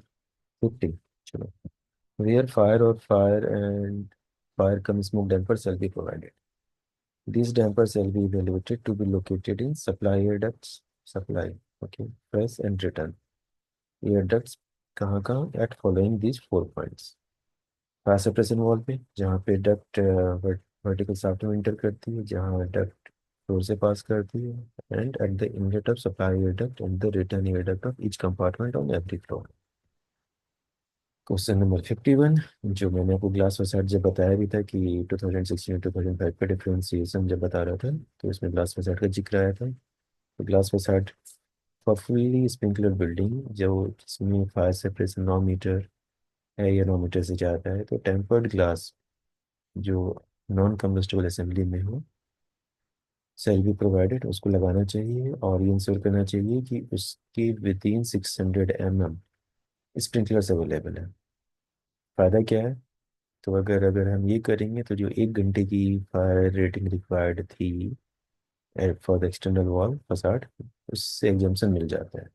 50। चलो। Where fire cum smoke dampers shall be provided. These dampers shall be evaluated to be located in supply air ducts, supply, okay, press and return air ducts। कहाँ कहाँ? At following these 4 points। Fire suppression wall पे, जहाँ पे duct vertical shaft में inter करती है, जहाँ duct floor से पास करती है, and at the inlet of supply air duct and the return air duct of each compartment on every floor. Question number 51। जो मैंने आपको ग्लास फसाड जब बताया भी था कि 2016 2005 का डिफरेंशिएशन जब बता रहा था, तो इसमें ग्लास फसाड का जिक्र आया था। तो glass facade for fully sprinkler building जो जिसमें फायर सेपरेशन 9 मीटर है या 9 मीटर से ज़्यादा है, तो टेम्पर्ड ग्लास जो नॉन कम्बस्टिबल असेंबली में हो सेल भी प्रोवाइडेड उसको लगाना चाहिए, और ये इंश्योर करना चाहिए कि उसके with in 600 mm sprinklers available है। फ़ायदा क्या है? तो अगर अगर हम ये करेंगे तो जो 1 घंटे की फायर रेटिंग रिक्वायर्ड थी for the external wall facade, उससे एग्जाम्पशन मिल जाता है।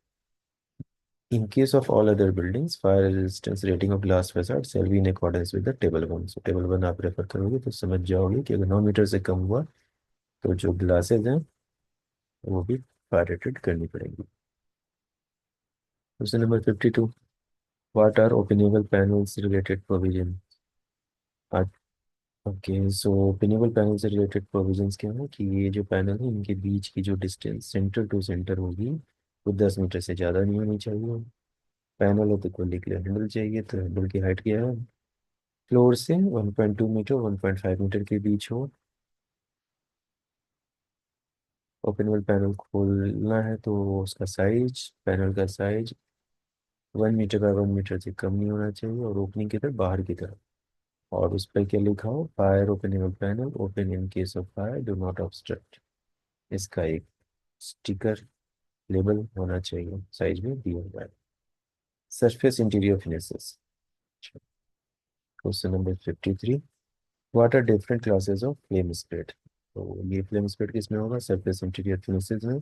In case of all other buildings fire resistance rating of glass facade shall be in accordance with the table 1। So table 1 आप रेफर करोगे तो समझ जाओगे कि अगर 9 मीटर से कम हुआ तो जो ग्लासेज हैं वो भी फायर रेटेड करनी पड़ेगी। Question number 52। What are openable panels related provision? Okay, so openable panel से रिलेटेड प्रोविजंस क्या है कि ये जो पैनल है इनके बीच की जो डिस्टेंस सेंटर टू सेंटर होगी वो 10 मीटर से ज़्यादा नहीं होनी चाहिए। पैनल हो तो कोई क्लियर हैंडल चाहिए, तो हैंडल की हाइट क्या है? फ्लोर से 1.2 मीटर 1.5 मीटर के बीच हो। ओपनेबल पैनल खोलना है तो उसका साइज, पैनल का साइज 1 मीटर बाय 1 मीटर से कम नहीं होना चाहिए, और ओपनिंग की तरफ बाहर की तरफ। और उस पर क्या लिखा हो? Fire openable panel open in case of fire do not obstruct. इसका एक स्टिकर लेबल होना चाहिए, साइज में दिया हुआ है। Surface interior finishes. Question number 53। What are different classes of flame spread? तो ये फ्लेम स्प्रेड किसमें होगा? सरफेस इंटीरियर फिनिशेस में।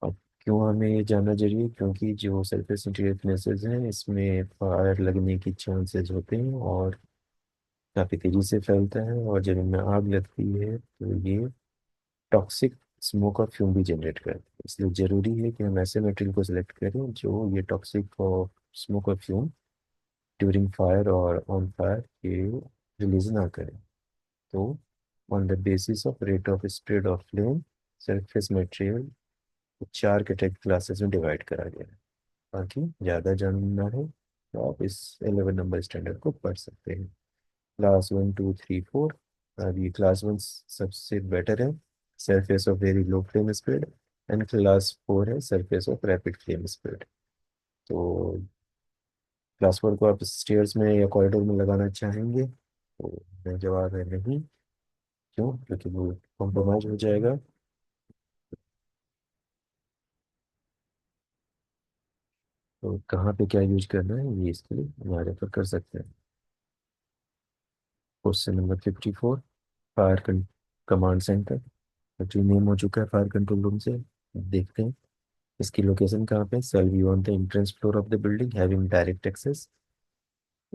अब क्यों हमें ये जानना जरूरी है? क्योंकि जो सरफेस इंटीरियर फिनिशेस हैं इसमें फायर लगने की चांसेस होते हैं और काफ़ी तेज़ी से फैलता है, और जब इनमें आग लगती है तो ये टॉक्सिक स्मोक और फ्यूम भी जनरेट करते हैं। इसलिए ज़रूरी है कि हम ऐसे मटेरियल को सिलेक्ट करें जो ये टॉक्सिक और स्मोक और फ्यूम ड्यूरिंग फायर और ऑन फायर के रिलीज ना करें। तो on the basis of rate of spread of flame surface material को 4 कैटेगरी क्लासेस में डिवाइड करा गया है। बाकी ज़्यादा जानना है तो आप इस 11 नंबर स्टैंडर्ड को पढ़ सकते हैं। क्लास 1 2 3 4। अब ये क्लास 1 सबसे बेटर है, surface of very low flame spread, and class 4 है surface of rapid flame spread. तो क्लास 4 को आप स्टेयर्स में या कॉरिडोर में लगाना चाहेंगे? तो मेरा जवाब है नहीं। क्यों? क्योंकि वो कॉम्प्रोमाइज हो जाएगा। तो तो कहाँ पे क्या यूज करना है ये इसके लिए यहाँ रेफर कर सकते हैं। Question number 54, fire command centre जो नेम हो चुका है फायर कंट्रोल रूम से। देखते हैं इसकी लोकेशन कहाँ पे। Shall view on the entrance floor of the building having direct access.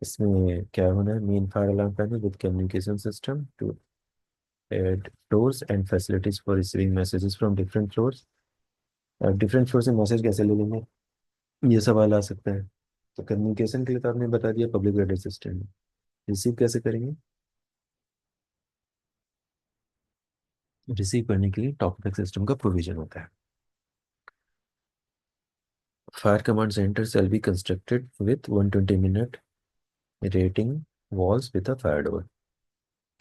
इसमें क्या होना है, main fire alarm panel with communication system to aid doors and facilities for receiving messages from different floors. Different floor से message कैसे ले लेंगे, ये सवाल आ सकता है। तो कम्युनिकेशन के लिए तो आपने बता दिया पब्लिक रेडियो सिस्टम। रिसीव कैसे करेंगे, रिसीव करने के लिए टॉकबैक सिस्टम का प्रोविजन होता है। Fire command centre shall be constructed with 120 minute rating walls with a fire door।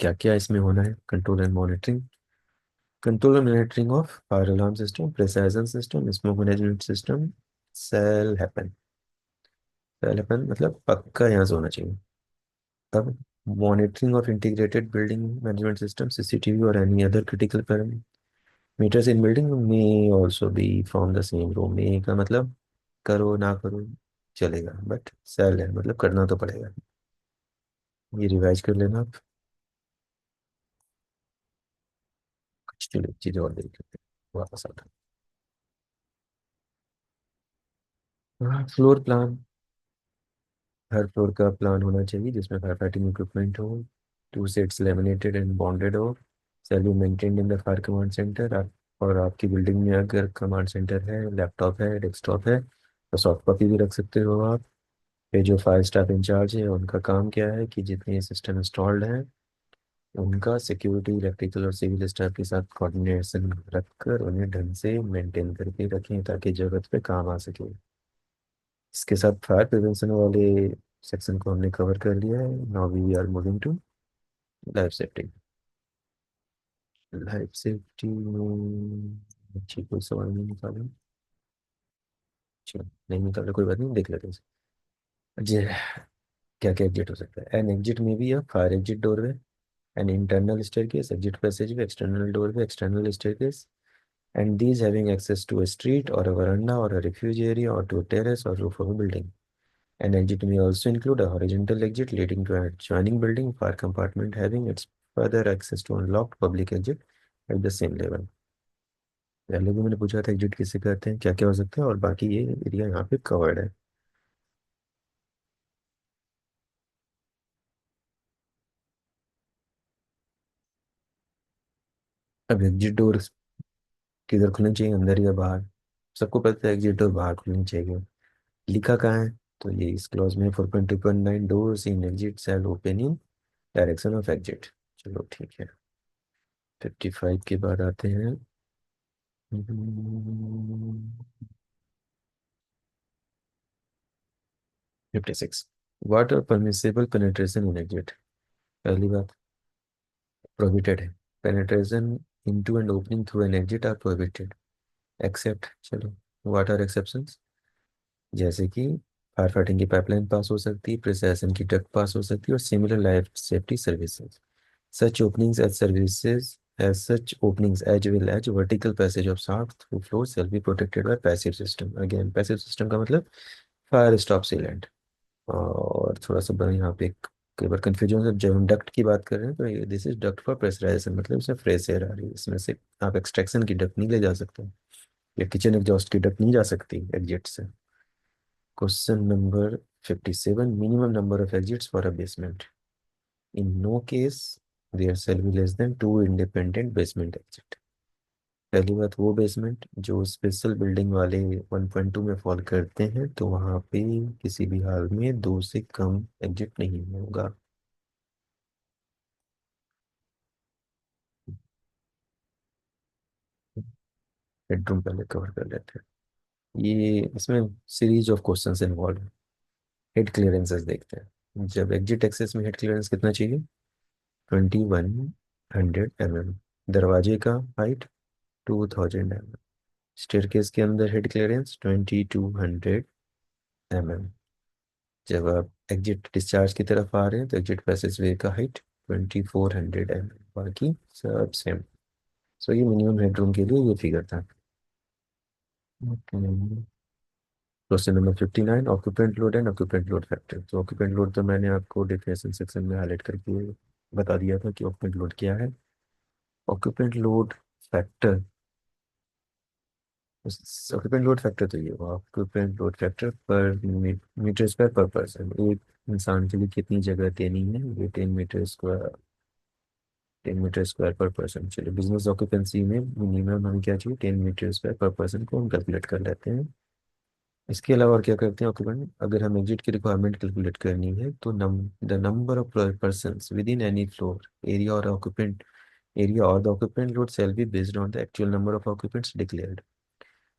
क्या क्या इसमें होना है, control and monitoring of fire alarm system, pressurisation system, smoke management system, shall happen. Shall happen मतलब पक्का यहाँ से होना चाहिए। तब monitoring of integrated building management system, CCTV और any other critical parameters in building में also be from the same room. में का मतलब करो ना करो चलेगा, बट सेल है मतलब करना तो पड़ेगा। ये रिवाइज कर लेना आप। कुछ चलो चीज़ें और देख लेते हैं वापस आता है। फ्लोर प्लान, हर फ्लोर का प्लान होना चाहिए जिसमें फायर फाइटिंग इक्विपमेंट हो, two sets laminated and bonded हो, shall maintained in the fire command centre. आप और आपकी बिल्डिंग में अगर कमांड सेंटर है, लैपटॉप है, डेस्कटॉप है तो सॉफ्ट कॉपी भी रख सकते हो आप। ये जो फायर स्टाफ इंचार्ज है उनका काम क्या है कि जितने सिस्टम इंस्टॉल्ड हैं उनका सिक्योरिटी इलेक्ट्रिकल और सिविल स्टाफ के साथ कोऑर्डिनेशन रखकर उन्हें ढंग से मेंटेन करके रखें ताकि जरूरत पे काम आ सके। इसके साथ फायर प्रिवेंशन वाले सेक्शन को हमने कवर कर लिया है। Now we are moving to life safety. Life safety में अच्छी कोई सवाल नहीं निकाला। चलो नहीं निकाला कोई बात नहीं, देख लेते हैं जी। क्या क्या एग्जिट हो सकता है, एन एग्जिट में भी है fire exit doorway, an internal staircase, exit passageway, external doorway, external staircase, and these having access to a street or a veranda or a refuge area or to a terrace or roof of a building. An exit may also include a horizontal exit leading to an adjoining building, fire compartment having its further access to unlocked public exit at the same level। पहले भी मैंने पूछा था exit किसे कहते हैं, क्या क्या हो सकता है, और बाकी ये एरिया यहाँ पे कवर्ड है। अब एग्जिट डोर किधर खुलनी चाहिए, अंदर या बाहर। सबको पता है एग्जिट डोर बाहर खुलनी चाहिए। लिखा कहाँ है, तो ये इस क्लॉज में 4.2.9 doors in exit shall open in direction of exit. चलो ठीक है। 55 के बाद आते हैं 56, what are permissible penetration in exit. पहली बात प्रोहिबिटेड है, penetration into and opening through an exit are prohibited except. चलो व्हाट आर एक्सेप्शंस, जैसे कि फायर फाइटिंग की पाइपलाइन पास हो सकती है, प्रिसाइशन की डक्ट पास हो सकती है और similar life safety services. Such openings as services as such openings as well as vertical passage of shaft through floor shall be protected by passive system। Again passive system का मतलब फायर स्टॉप सीलेंट। और थोड़ा सा यहाँ पे कई बार confusion है, जब हम डक्ट की बात कर रहे हैं तो ये this is duct for pressurisation, मतलब इसमें फ्रेश एयर आ रही है, इसमें से आप एक्सट्रैक्शन की डक्ट नहीं ले जा सकते या किचन एग्जॉस्ट की डक्ट नहीं जा सकती एग्जिट से। Question number 57, minimum number of exits for a basement. In no case there shall be less than two independent basement exit। पहली बात वो बेसमेंट जो स्पेशल बिल्डिंग वाले 1.2 में फॉल करते हैं तो वहाँ पे किसी भी हाल में दो से कम एग्जिट नहीं होगा। बेडरूम पहले कवर कर लेते हैं। ये इसमें सीरीज ऑफ क्वेश्चंस इन्वॉल्व है। हेड क्लियरेंसेस देखते हैं। जब एग्जिट एक्सेस में हेड क्लियरेंस कितना चाहिए, 2100 mm। दरवाजे का हाइट 2000 mm। स्टेयरकेस के अंदर हेड क्लियरेंस 2200 mm। जब आप एग्जिट डिस्चार्ज की तरफ आ रहे हैं तो एग्जिट पैसेज वे का हाइट 2400 mm। बाकी सब सेम। सो ये मिनिमम हेडरूम के लिए ये फिगर था। Okay. Question number 59, occupant load and occupant load factor. तो ऑक्यूपेंट लोड तो मैंने आपको डिफिनेशन सेक्शन में हाईलाइट करके बता दिया था कि ऑक्यूपेंट लोड क्या है। Occupant load factor, occupant load factor तो ये हुआ, ऑक्यूपेंट लोड फैक्टर पर मीटर स्क्वायर पर पर्सन। एक इंसान के लिए कितनी जगह देनी है, ये 10 मीटर स्क्वायर, 10 मीटर स्क्वायर पर पर्सन। चलिए, बिजनेस ऑक्यूपेंसी में मिनिमम हमें क्या चाहिए, 10 मीटर स्क्वायर पर पर्सन को हम कैलकुलेट कर लेते हैं। इसके अलावा और क्या करते हैं ऑक्यूपेंट, अगर हम एग्जिट की रिक्वायरमेंट कैलकुलेट करनी है तो the number of person with in any floor area और ऑक्यूपेंट एरिया और the occupant load shall be based on the actual number of occupants declared,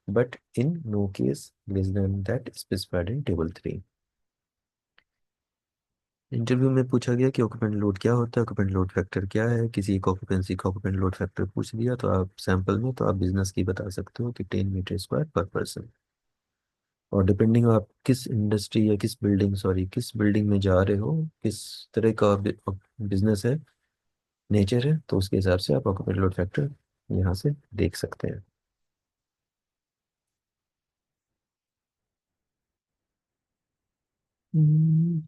but in no case less than that specified in table 3। Interview में पूछा गया कि occupant load क्या होता है, occupant load factor क्या है। किसी एक ऑक्यूपेंसी का ऑक्यूपेंट लोड फैक्टर पूछ दिया तो आप सैंपल में, तो आप बिजनेस की बता सकते हो कि 10 मीटर स्क्वायर पर पर्सन। और डिपेंडिंग आप किस इंडस्ट्री या किस बिल्डिंग, सॉरी किस बिल्डिंग में जा रहे हो, किस तरह का बिजनेस है, नेचर है, तो उसके हिसाब से आप ऑक्यूपेंट लोड फैक्टर यहाँ से देख सकते हैं।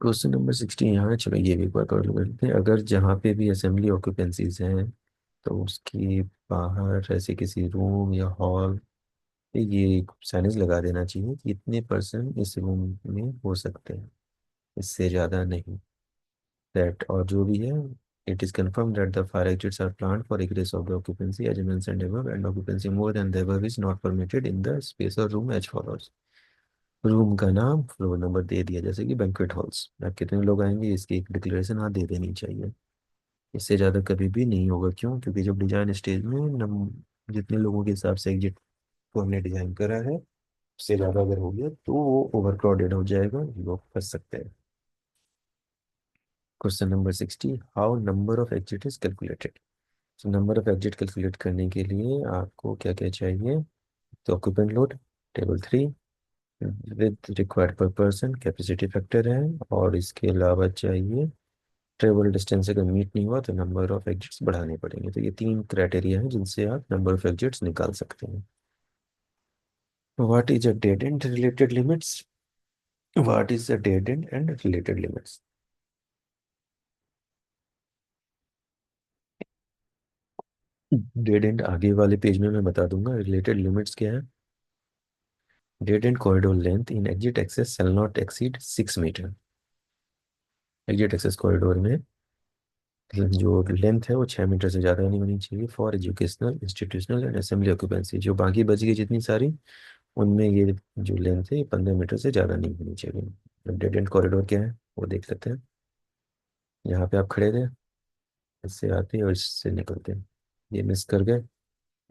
क्वेश्चन नंबर 60 यहाँ है, चलो ये भी एक बार कर लेते हैं। अगर जहाँ पे भी असेंबली ऑक्यूपेंसीज हैं तो उसके बाहर ऐसे किसी रूम या हॉल पे ये साइनेज लगा देना चाहिए कि इतने पर्सन इस रूम में हो सकते हैं, इससे ज़्यादा नहीं। दैट, और जो भी है, it is confirm that the fire exits are planned for egress of the occupancy as mentioned above, and occupancy more than the above is not permitted in the space or room as follows। Room का नाम, floor number दे दिया, जैसे कि banquet halls. अब कितने लोग आएंगे इसकी एक डिक्लेरेशन हाँ दे देनी चाहिए। इससे ज़्यादा कभी भी नहीं होगा, क्यों? क्योंकि जब डिजाइन स्टेज में जितने लोगों के हिसाब से एग्जिट को हमने डिजाइन करा है, उससे ज़्यादा अगर हो गया तो वो ओवर क्राउडेड हो जाएगा, लोग फंस सकते हैं। Question number 60, how number of exit is calculated. तो नंबर ऑफ एग्जिट कैलकुलेट करने के लिए आपको क्या क्या चाहिए, तो occupant load table 3, with required पर पर्सन कैपेसिटी फैक्टर है, और इसके अलावा चाहिए ट्रेवल डिस्टेंस। अगर मीट नहीं हुआ तो नंबर ऑफ एग्जिट्स बढ़ाने पड़ेंगे। तो ये तीन क्राइटेरिया हैं जिनसे आप नंबर ऑफ एग्जिट्स निकाल सकते हैं। What is a dead and related limits, what is a dead and and related limits. Dead and आगे वाले पेज में मैं बता दूंगा। रिलेटेड लिमिट्स क्या है, dead end corridor length in exit access shall not exceed 6 metre. Exit access corridor में जो लेंथ है वो 6 मीटर से ज़्यादा नहीं होनी चाहिए for educational, institutional and assembly occupancy. जो बाकी बच गई जितनी सारी, उनमें ये जो लेंथ है ये 15 मीटर से ज़्यादा नहीं होनी चाहिए। डेड एंड कॉरिडोर क्या है वो देख लेते हैं। यहाँ पे आप खड़े थे, इससे आते और इससे निकलते हैं, ये मिस कर गए,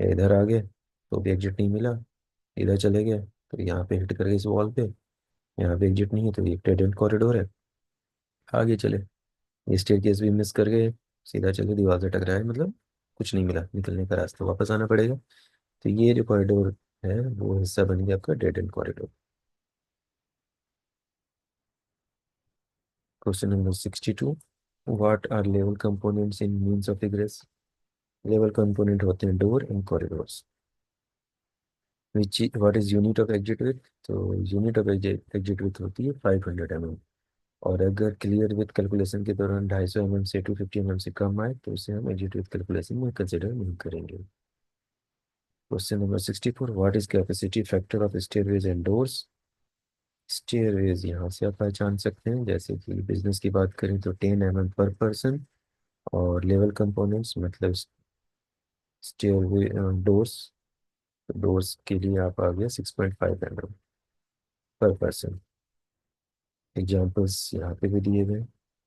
या इधर आ गए तो भी एग्जिट नहीं मिला, इधर चले गए तो यहाँ पे हिट कर गए इस वॉल पे, यहाँ पे एग्जिट नहीं है तो ये डेड एंड कॉरिडोर है। आगे चले, ये स्टेयरकेस भी मिस कर गए, सीधा चले दीवार से टकराए, मतलब कुछ नहीं मिला, निकलने का रास्ता, वापस आना पड़ेगा। तो ये जो कॉरिडोर है वो हिस्सा बन गया आपका dead end corridor. Question number 62, what are level components in means of egress। Level component होते हैं door and corridors. Which what is unit of exit width, तो यूनिट ऑफ एग्जिट विथ होती है 500 mm। और अगर क्लियर विथ कैलकुलेशन के दौरान 250 mm से 250 mm से कम आए तो उसे हम एग्जिट विथ कैलकुलेशन में कंसिडर नहीं करेंगे। Question number 64, what is capacity factor of stairways and doors. Stairways यहाँ से आप पहचान सकते हैं, जैसे कि बिजनेस की बात करें तो 10 mm पर पर्सन, और लेवल कंपोनेंट्स मतलब स्टेयरवे डोर्स, डोर्स के लिए आप आ गया 6.5 mm पर पर्सन। एग्जाम्पल्स यहाँ पे भी दिए गए,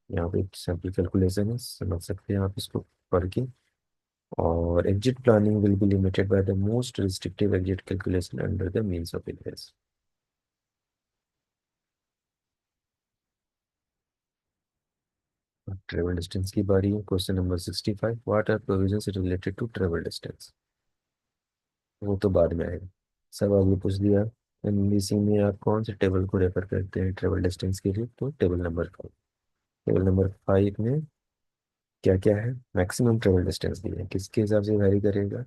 यहाँ पे सैम्पल कैलकुलेशन है, समझ सकते हैं आप इसको पढ़ के। और exit planning will be limited by the most restrictive exit calculation under the means of egress. Travel distance की बारी है। Question number 65, what are provisions related to travel distance. वो तो बाद में आएगा, सब आगे पूछ दिया। एमबीसी में आप कौन से टेबल को रेफर करते हैं ट्रेवल डिस्टेंस के लिए, तो टेबल नंबर 5। टेबल नंबर 5 में क्या क्या है, मैक्सिमम ट्रेवल डिस्टेंस दी है, किसके हिसाब से वैरी करेगा,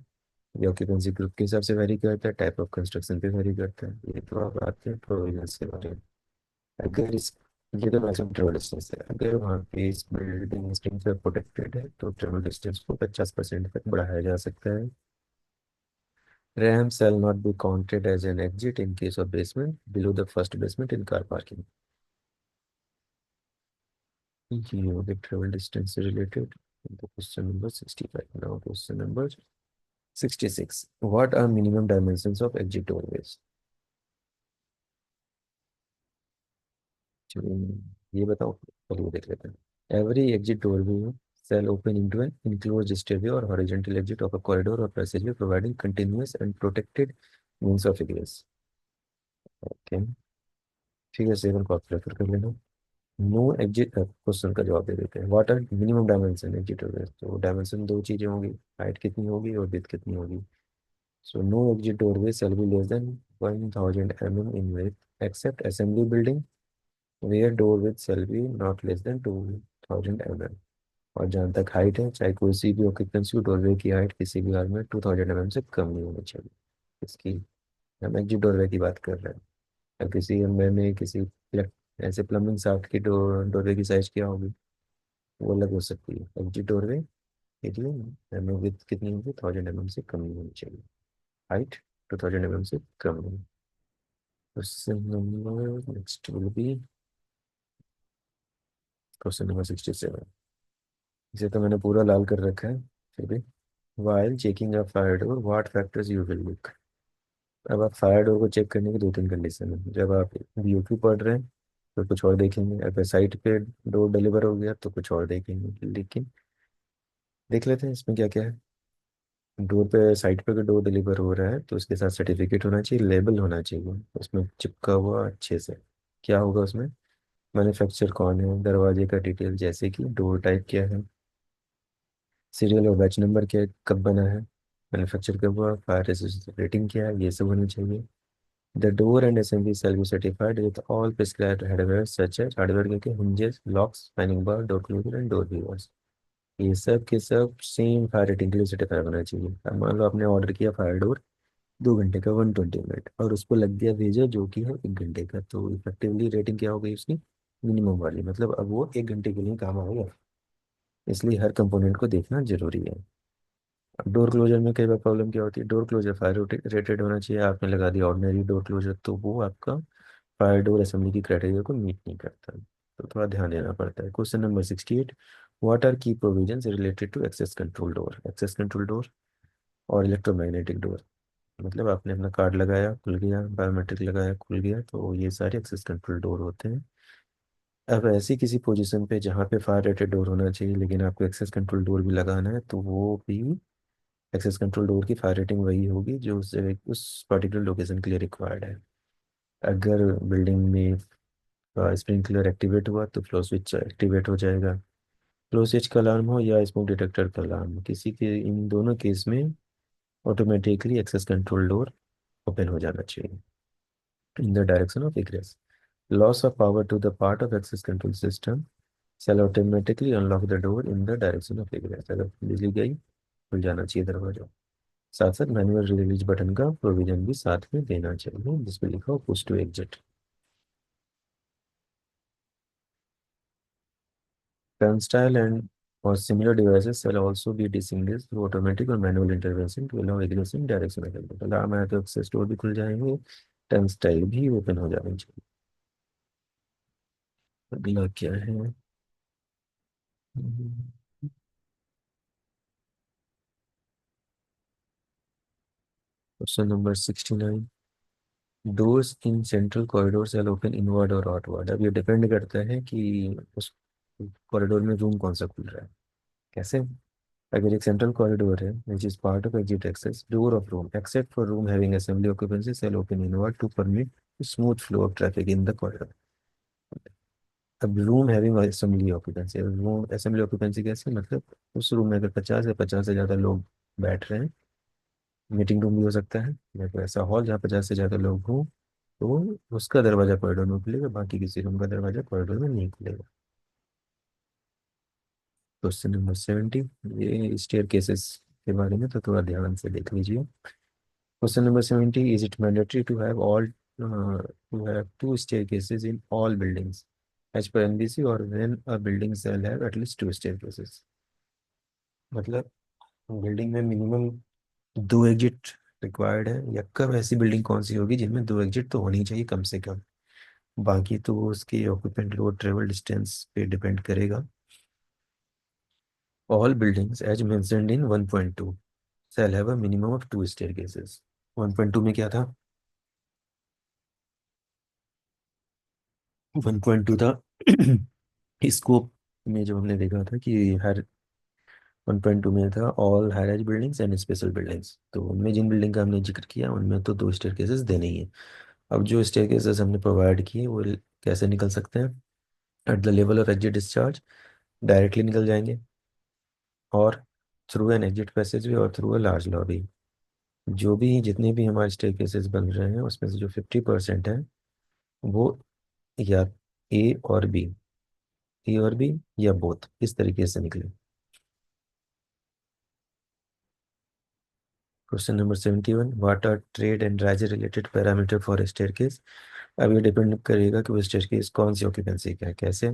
ये ऑक्यूपेंसी ग्रुप के हिसाब से वेरी करता है, टाइप ऑफ कंस्ट्रक्शन पे वेरी करता है। ये तो आप आते हैं प्रोविजन से बारे में। अगर इस ये तो मैक्सिमम ट्रेवल डिस्टेंस है, अगर वहाँ पे इस बिल्डिंग स्ट्रिंग से प्रोटेक्टेड है तो ट्रेवल डिस्टेंस को 50% तक बढ़ाया जा सकता है। RAM shall not be counted as an exit in case of basement below the first basement in car parking. ये हो गया ट्रेवल डिस्टेंस से related. Question number 65। Now question number 66। What are minimum dimensions of exit doorways? ये बताओ, चलिए देख लेते हैं। Every exit doorway shall open into an enclosed stairway or horizontal exit of a corridor or passageway providing continuous and protected means of egress. Okay, ठीक है, seven को आप प्रेफर कर लेना। नो एग्जिट क्वेश्चन का जवाब दे देते हैं। What are minimum dimension exit doorway? तो डायमेंशन दो चीजें होंगी, हाइट कितनी होगी और विड्थ कितनी होगी। So no exit doorway shall be less than 1000 mm in width except assembly building where door width shall be not less than 2000 mm। और जहाँ तक हाइट है, चाहे कोई सी भी ऑक्यूपेंसी हो, डोरवे की हाइट किसी भी हाल में 2000 mm से कम नहीं होनी चाहिए इसकी। हम एग्जिट डोरवे की बात कर रहे हैं। अब किसी मैंने किसी ऐसे प्लम्बिंग शाफ्ट की डोरवे की साइज क्या होगी, वो अलग हो सकती है। एग्जिट डोरवे के लिए हमें विड्थ कितनी होगी, 1000 mm से कम नहीं होनी चाहिए, हाइट 2000 mm से कम नहीं। Question number next will be question number 67। इसे तो मैंने पूरा लाल कर रखा है फिर भी। While checking a fire door, what factors you will look? अब आप फायर डोर को चेक करने की दो तीन कंडीशन है। जब आप यूट्यूब पढ़ रहे हैं तो कुछ और देखेंगे, अगर साइट पे डोर डिलीवर हो गया तो कुछ और देखेंगे। लेकिन देख लेते हैं इसमें क्या क्या है। डोर पे, साइट पे अगर डोर डिलीवर हो रहा है तो उसके साथ सर्टिफिकेट होना चाहिए, लेबल होना चाहिए उसमें चिपका हुआ अच्छे से। क्या होगा उसमें, मैन्युफैक्चर कौन है, दरवाजे का डिटेल जैसे कि डोर टाइप क्या है, सीरियल और बैच नंबर क्या है, कब बना है, मैन्युफैक्चर कब हुआ, फायर रेसिस्टेंस रेटिंग क्या है, ये सब होनी चाहिए। The door and assembly shall be certified with all prescribed hardware such as hardware के hinges, locks, spanning bar, door closer and door viewers. ये सब के सब सेम फायर रेटिंग के लिए सर्टिफाई होना चाहिए। अब मान लो आपने ऑर्डर किया फायर डोर 2 घंटे का 120 मिनट और उसको लग गया भेजा जो कि है 1 घंटे का, तो इफेक्टिवली रेटिंग क्या हो गई उसकी, मिनिमम वाली, मतलब अब वो 1 घंटे के लिए काम आएगा। इसलिए हर कंपोनेंट को देखना जरूरी है। अब डोर क्लोजर में कई बार प्रॉब्लम क्या होती है, डोर क्लोजर फायर रेटेड होना चाहिए, आपने लगा दिया ऑर्डिनरी डोर क्लोजर तो वो आपका फायर डोर असेंबली की क्राइटेरिया को मीट नहीं करता, तो थोड़ा ध्यान देना पड़ता है। Question number 68। What are key provisions related to access control door? Access control door और इलेक्ट्रोमैग्नेटिक डोर, मतलब आपने अपना कार्ड लगाया खुल गया, बायोमेट्रिक लगाया खुल गया, तो ये सारे एक्सेस कंट्रोल डोर होते हैं। अब ऐसी किसी पोजीशन पे जहाँ पे फायर रेटेड डोर होना चाहिए लेकिन आपको एक्सेस कंट्रोल डोर भी लगाना है तो वो भी एक्सेस कंट्रोल डोर की फायर रेटिंग वही होगी जो उस पर्टिकुलर लोकेशन के लिए रिक्वायर्ड है। अगर बिल्डिंग में स्प्रिंकलर एक्टिवेट हुआ तो फ्लो स्विच एक्टिवेट हो जाएगा। फ्लो स्विच का अलार्म हो या स्मोक डिटेक्टर का अलार्म, किसी के इन दोनों केस में automatically access control door open हो जाना चाहिए in the direction of egress. Loss of power to the part of access control system shall automatically unlock the door in the direction of egress। अगर बिजली गई खुल जाना चाहिए दरवाजा। साथ साथ मैनुअल रिलीज बटन का प्रोविजन भी साथ में देना चाहिए जिसमें लिखा हो push to exit. Turnstile and or similar devices shall also be disengaged through automatic or manual intervention to allow egress in direction of exit। Alarm आया तो एक्सेस डोर भी खुल जाएंगे, टर्नस्टाइल भी ओपन हो जानी चाहिए। अगला क्या है, question number 69। Doors in central corridor shall open inward और आउटवर्ड। अब ये डिपेंड करता है कि उस कॉरिडोर में रूम कौन सा खुल रहा है। कैसे, अगर एक सेंट्रल कॉरिडोर है which is part of exit access, door of room except for room having assembly occupancy shall open inward to permit smooth flow of traffic in the corridor. अब room having assembly occupancy, room assembly occupancy कैसे, मतलब उस room में अगर 50 से ज़्यादा लोग बैठ रहे हैं, मीटिंग रूम भी हो सकता है या कोई ऐसा हॉल जहाँ 50 से ज़्यादा लोग हों, तो उसका दरवाजा कॉरिडोर में खुलेगा, बाकी किसी रूम का दरवाजा कॉरिडोर में नहीं खुलेगा। Question number 70। ये स्टेयर केसेस के बारे में तो थोड़ा ध्यान से देख लीजिए। Question number 70, is it mandatory to have all to have two staircases in all buildings as per NBC or when a building shall have at least two staircases? मतलब बिल्डिंग में मिनिमम दो एग्जिट रिक्वायर्ड है, या कब ऐसी building कौन सी होगी जिनमें दो एग्जिट तो होनी चाहिए कम से कम। बाकी तो वो उसकी ऑक्यूपेंट लोड ट्रेवल डिस्टेंस पे डिपेंड करेगा। All buildings as mentioned in 1.2 shall have a minimum of two staircases। 1.2 में क्या था? 1.2 था स्कोप में जो हमने देखा था कि हर 1.2 में था all high rise buildings and special buildings, तो उनमें जिन बिल्डिंग का हमने जिक्र किया उनमें तो दो स्टेयरकेसेस देने ही है। अब जो स्टेयरकेसेस हमने प्रोवाइड किए वो कैसे निकल सकते हैं? At the level of exit discharge directly निकल जाएंगे, और थ्रू एन एग्जिट पैसेज वे और थ्रू अ लार्ज लॉबी। जो भी जितने भी हमारे स्टेयरकेसेस बन रहे हैं उसमें से जो 50% है वो या ए और बी या बोथ इस तरीके से निकले। Question number 71, what are tread and riser related parameter for staircase? अब ये डिपेंड करेगा कि वो स्टेयरकेस कौन सी ऑक्यूपेंसी का है। कैसे?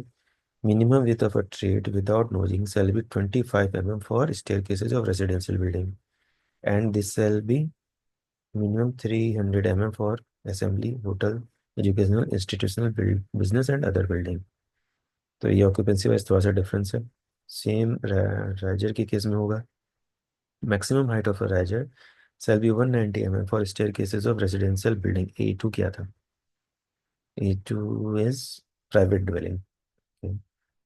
Minimum width of a trade without नोजिंग shall be 25 mm for staircases of residential building and this shall be minimum 300 mm for assembly hotel educational institutional business and other building। तो ये occupancy wise थोड़ा सा difference है। Same riser के case में होगा, maximum height of a riser shall be 190 mm for staircases of residential building। A2 क्या था? A2 is private dwelling, okay,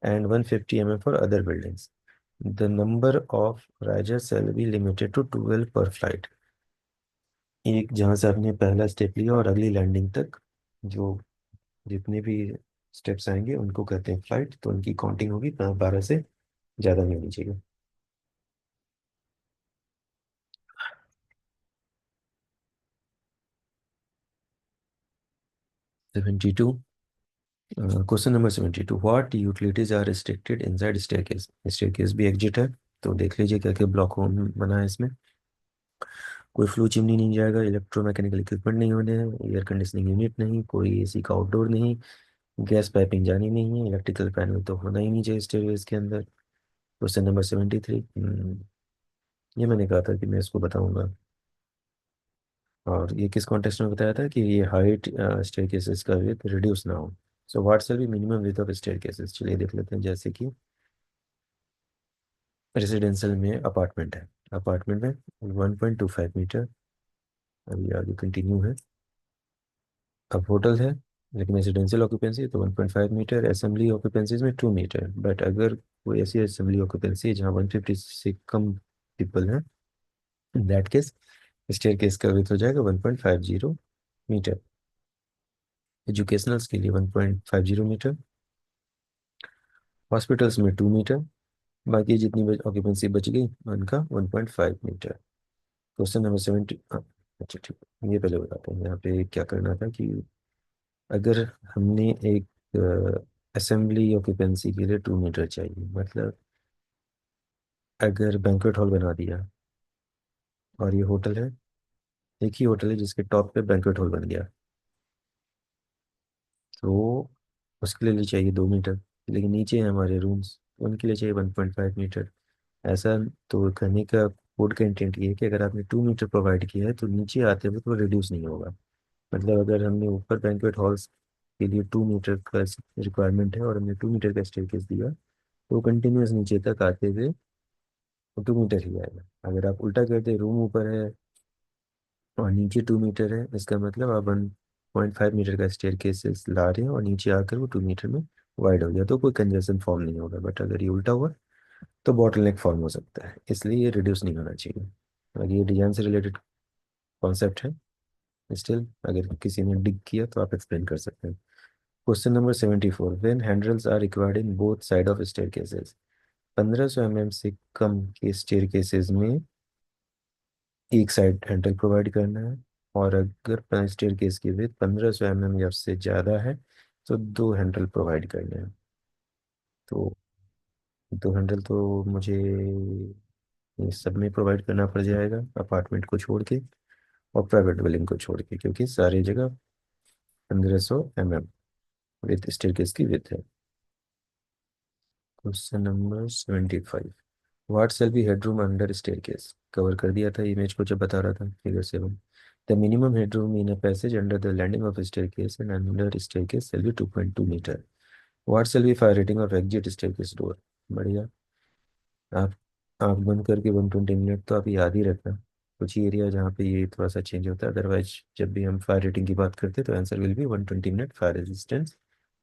and 150 mm for other buildings। The number of risers shall be limited to 12 per flight। एक जहाँ से आपने पहला step लिया और अगली लैंडिंग तक जो जितने भी स्टेप्स आएंगे उनको कहते हैं फ्लाइट, तो उनकी काउंटिंग होगी 12 से ज़्यादा नहीं होनी चाहिए। 72, question number 72, what utilities are restricted inside staircase? Staircase भी एग्जिट है, तो देख लीजिए क्या क्या ब्लॉक होम बना है इसमें। कोई फ्लू चिमनी नहीं जाएगा, इलेक्ट्रोमैकेनिकल इक्विपमेंट नहीं होने हैं, एयर कंडीशनिंग यूनिट नहीं, कोई एसी का आउटडोर नहीं, गैस पाइपिंग जानी नहीं है, इलेक्ट्रिकल पैनल तो होना ही नहीं चाहिए स्टेयरवेज के अंदर। क्वेश्चन नंबर 73, ये मैंने कहा था कि मैं इसको बताऊंगा, और ये किस कॉन्टेक्स्ट में बताया था कि ये हाइट स्टेयरकेसेस का विथ रिड्यूस ना हो। So what shall be minimum width of staircases? चलिए देख लेते हैं। जैसे कि रेजिडेंशियल में अपार्टमेंट है, अपार्टमेंट में 1.25 मीटर, अभी आगे कंटिन्यू है। अब होटल है लेकिन रेजिडेंशियल ऑक्यूपेंसी तो 1.5 मीटर, असेंबली ऑक्यूपेंसीज में 2 मीटर। बट अगर कोई ऐसी असेंबली ऑक्यूपेंसी है जहाँ 150 से कम पीपल हैं, in that case staircase का विड्थ हो जाएगा 1.50 मीटर। एजुकेशनल्स के लिए 1.50 मीटर, हॉस्पिटल्स में 2 मीटर, बाकी जितनी ऑक्यूपेंसी बच गई उनका 1.5 मीटर। क्वेश्चन नंबर 70, अच्छा ठीक है, ये पहले बताते हैं यहाँ पे क्या करना था कि अगर हमने एक असेंबली ऑक्यूपेंसी के लिए 2 मीटर चाहिए, मतलब अगर बैंक्वेट हॉल बना दिया और ये होटल है, एक ही होटल है जिसके टॉप पे बैंक्वेट हॉल बन गया, तो उसके लिए चाहिए 2 मीटर। लेकिन नीचे हैं हमारे रूम्स, उनके लिए चाहिए 1.5 मीटर। ऐसा तो करने का कोड का इंटेंट ये है कि अगर आपने 2 मीटर प्रोवाइड किया है तो नीचे आते हुए तो रिड्यूस नहीं होगा। मतलब अगर हमने ऊपर बैंक्वेट हॉल्स के लिए 2 मीटर का रिक्वायरमेंट है और हमने 2 मीटर का स्टेयरकेस दिया, तो कंटिन्यूस नीचे तक आते हुए 2 मीटर ही आएगा। अगर आप उल्टा करते, रूम ऊपर है और नीचे 2 मीटर है, इसका मतलब आप 1.5 मीटर का स्टेयर केसेस ला रहे हैं और नीचे आकर वो 2 मीटर में वाइड हो गया, तो कोई कंजेशन फॉर्म नहीं होगा। बट अगर ये उल्टा हुआ तो बॉटल नेक फॉर्म हो सकता है, इसलिए ये रिड्यूस नहीं होना चाहिए। और ये डिजाइन से रिलेटेड कॉन्सेप्ट है, स्टिल अगर किसी ने डिग किया तो आप एक्सप्लेन कर सकते हैं। Question number 74, when handles are required in both side of staircases? 1500 mm से कम के स्टेयर केसेस में एक साइड हैंडल प्रोवाइड करना है, और अगर स्टेयर केस की विड्थ 1500 mm या उससे ज़्यादा है तो दो हैंडल प्रोवाइड करने हैं। तो दो हैंडल तो मुझे ये सब में प्रोवाइड करना पड़ जाएगा, अपार्टमेंट को छोड़ के और प्राइवेट बिल्डिंग को छोड़ के, क्योंकि सारी जगह 1500 mm विथ स्टेयरकेस की विथ है। Question number 75, what shall be headroom under staircase. Cover कर दिया था इमेज को जब बता रहा था, figure 7। The minimum headroom in a passage under the landing of staircase and under staircase shall be 2.2 metre. What shall be fire rating of exit staircase door. बढ़िया। आप आँख बंद करके 120 मिनट तो आप याद ही रखना। कुछ ही एरिया जहाँ पे ये थोड़ा सा चेंज होता है, अदरवाइज जब भी हम फायर रेटिंग की बात करते हैं तो answer will be 120 minute fire resistance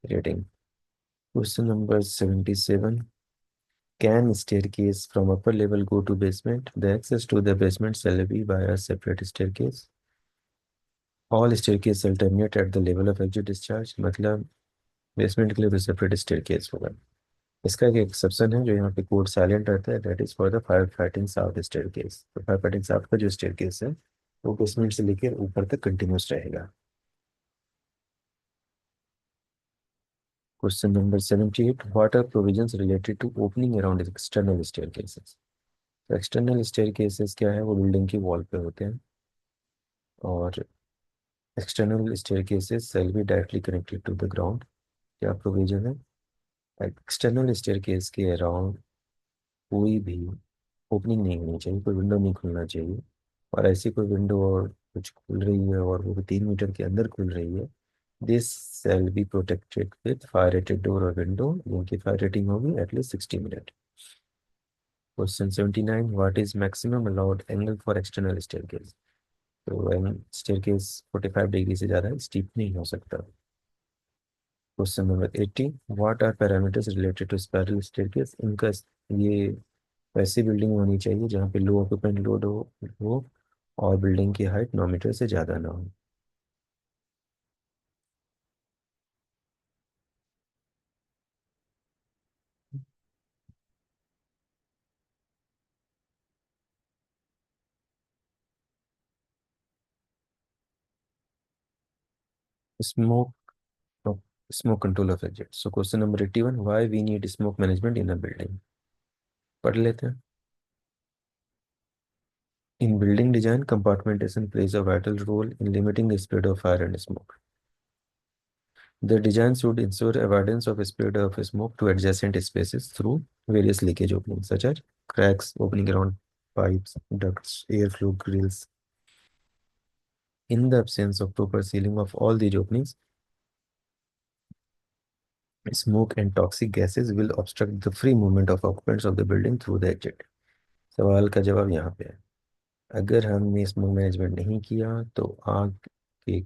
rating. Question number 77, can staircase from upper level go to basement? The access to the basement shall be by a separate staircase. All staircase shall terminate at the level of exit discharge। मतलब basement के लिए तो separate staircase होगा। इसका एक exception है जो यहाँ पे कोड साइलेंट रहता है, that is for the fire fighting south staircase. तो फायर फाइटिंग साउथ का जो स्टेयरकेस है वो बेसमेंट से लेकर ऊपर तक कंटिन्यूस रहेगा। Question number 78, what are provisions related to opening around external staircases. तो एक्सटर्नल स्टेयरकेसेस क्या है, वो बिल्डिंग की वॉल पे होते हैं, और external staircases shall be directly connected to the ground। क्या प्रोविजन है, एक्सटर्नल स्टेयरकेस के अराउंड कोई भी ओपनिंग नहीं होनी चाहिए, कोई विंडो नहीं खुलना चाहिए। और ऐसी कोई विंडो और कुछ खुल रही है और वो भी 3 मीटर के अंदर खुल रही है, this shall be protected with fire rated door और विंडो, जिनकी फायर रेटिंग होगी at least 60 minute. Question 79, what is maximum allowed angle for external staircase. तो स्टेयरकेस 45 डिग्री से ज़्यादा स्टीप नहीं हो सकता। Question number 80, what are parameters related to spiral staircase. इनका ये वैसी बिल्डिंग होनी चाहिए जहाँ पे लो ऑक्यूपेंट लोड हो और बिल्डिंग की हाइट 9 मीटर से ज़्यादा ना हो। Smoke smoke control of exit. So question number 81, why we need smoke management in a building. पढ़ लेते हैं। In building design, compartmentation plays a vital role in limiting the spread of fire and smoke. The design should ensure avoidance of spread of smoke to adjacent spaces through various leakage openings, such as cracks opening around pipes, ducts, airflow grills. In the absence of proper sealing of all these openings, smoke and toxic gases will obstruct the free movement of occupants of the building through the exit। सवाल का जवाब यहाँ पे है, अगर हमने smoke management नहीं किया तो आग के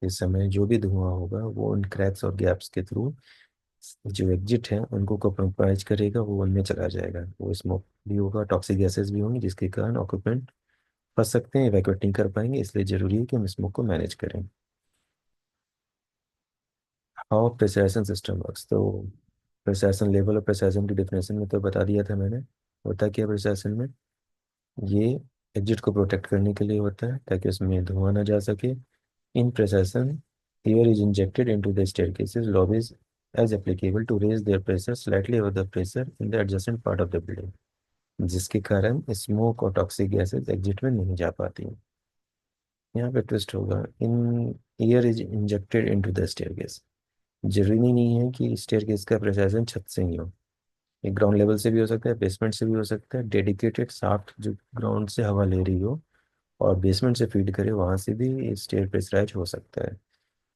इस समय जो भी धुआं होगा वो उन क्रैक्स और गैप्स के थ्रू जो एग्जिट है उनको कॉम्प्रोमाइज करेगा, वो उनमें चला जाएगा। वो स्मोक भी होगा, टॉक्सिक गैसेस भी होंगी, जिसके कारण ऑक्यूपेंट फंस सकते हैं, इवैक्यूएट नहीं कर पाएंगे। इसलिए जरूरी है कि हम स्मोक को मैनेज करें। How pressurisation system works. तो प्रेशराइजेशन लेवल और प्रेशराइजेशन की डिफिनेशन में तो बता दिया था मैंने। होता क्या प्रेशराइजेशन में, ये एग्जिट को प्रोटेक्ट करने के लिए होता है ताकि उसमें धुआं ना जा सके। इन pressurisation, air is injected into the staircases lobbies as applicable to raise their pressure slightly above the pressure in the adjacent part of the building, जिसके कारण स्मोक और टॉक्सिक गैसेज एग्जिट में नहीं जा पाती। यहाँ पे ट्विस्ट होगा, in air is injected into the staircase. जरूरी नहीं है कि स्टेयरकेस का प्रेशराइजेशन छत से ही हो, ये ग्राउंड लेवल से भी हो सकता है, बेसमेंट से भी हो सकता है। डेडिकेटेड शाफ्ट जो ग्राउंड से हवा ले रही हो और बेसमेंट से फीड करे, वहां से भी स्टेयर प्रेशराइज हो सकता है।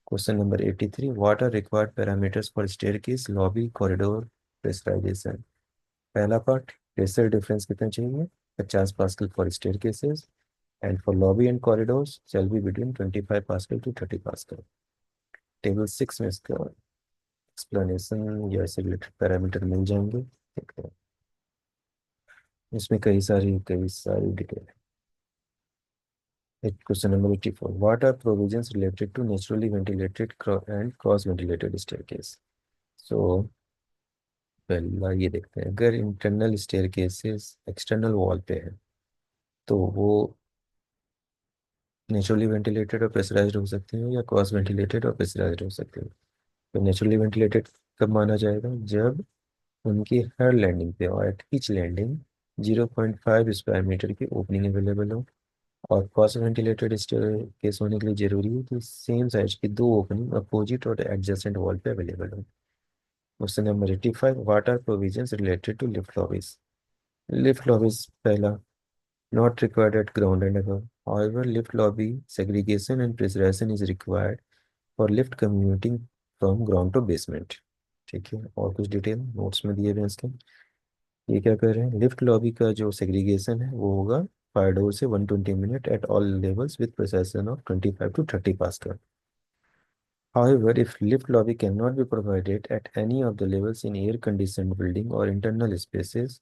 Question number 83, what are required parameters for staircase lobby corridor pressurization. पहला पार्ट, प्रेशर डिफरेंस कितना चाहिए, 50 pascal for staircases and for lobby and corridors shall be between 25 pascal to 30 pascal. Table 6 में इसका explanation या इससे रिलेटेड पैरामीटर मिल जाएंगे, देखते हैं। इसमें कई सारी डिटेल है। Question number 84, what are provisions related to naturally ventilated and cross ventilated staircase. So पहला ये देखते हैं, अगर इंटरनल स्टेयरकेसेस एक्सटर्नल वॉल पे है तो वो नेचुरली वेंटिलेटेड और प्रेशराइज्ड हो सकते हैं या क्रॉस वेंटिलेटेड और प्रेशराइज्ड हो सकते हैं। तो नेचुरली वेंटिलेटेड कब माना जाएगा, जब उनकी हर लैंडिंग पे और at each landing 0.5 square metre की ओपनिंग अवेलेबल हो, और कॉस्ट वेंटिलेटेड केस होने के लिए जरूरी है कि सेम साइज की दो ओपनिंग अपोजिट और एडजेसेंट वॉल पे अवेलेबल हो। Question number 85, what are provisions related to lift lobbies. Lift lobbies पहला, not required at ground and above. However, lift lobby segregation and pressurization is required for lift commuting from ground to basement। ठीक है, और कुछ detail notes में दिए हुए हैं इसके। ये क्या कर रहे हैं, लिफ्ट लॉबी का जो सेग्रीगेशन है वो होगा फायर डोर से 120 minute at all levels with pressurisation of 25 to 30 pascal. However, if lift lobby cannot be provided at any of the levels in air conditioned building or internal spaces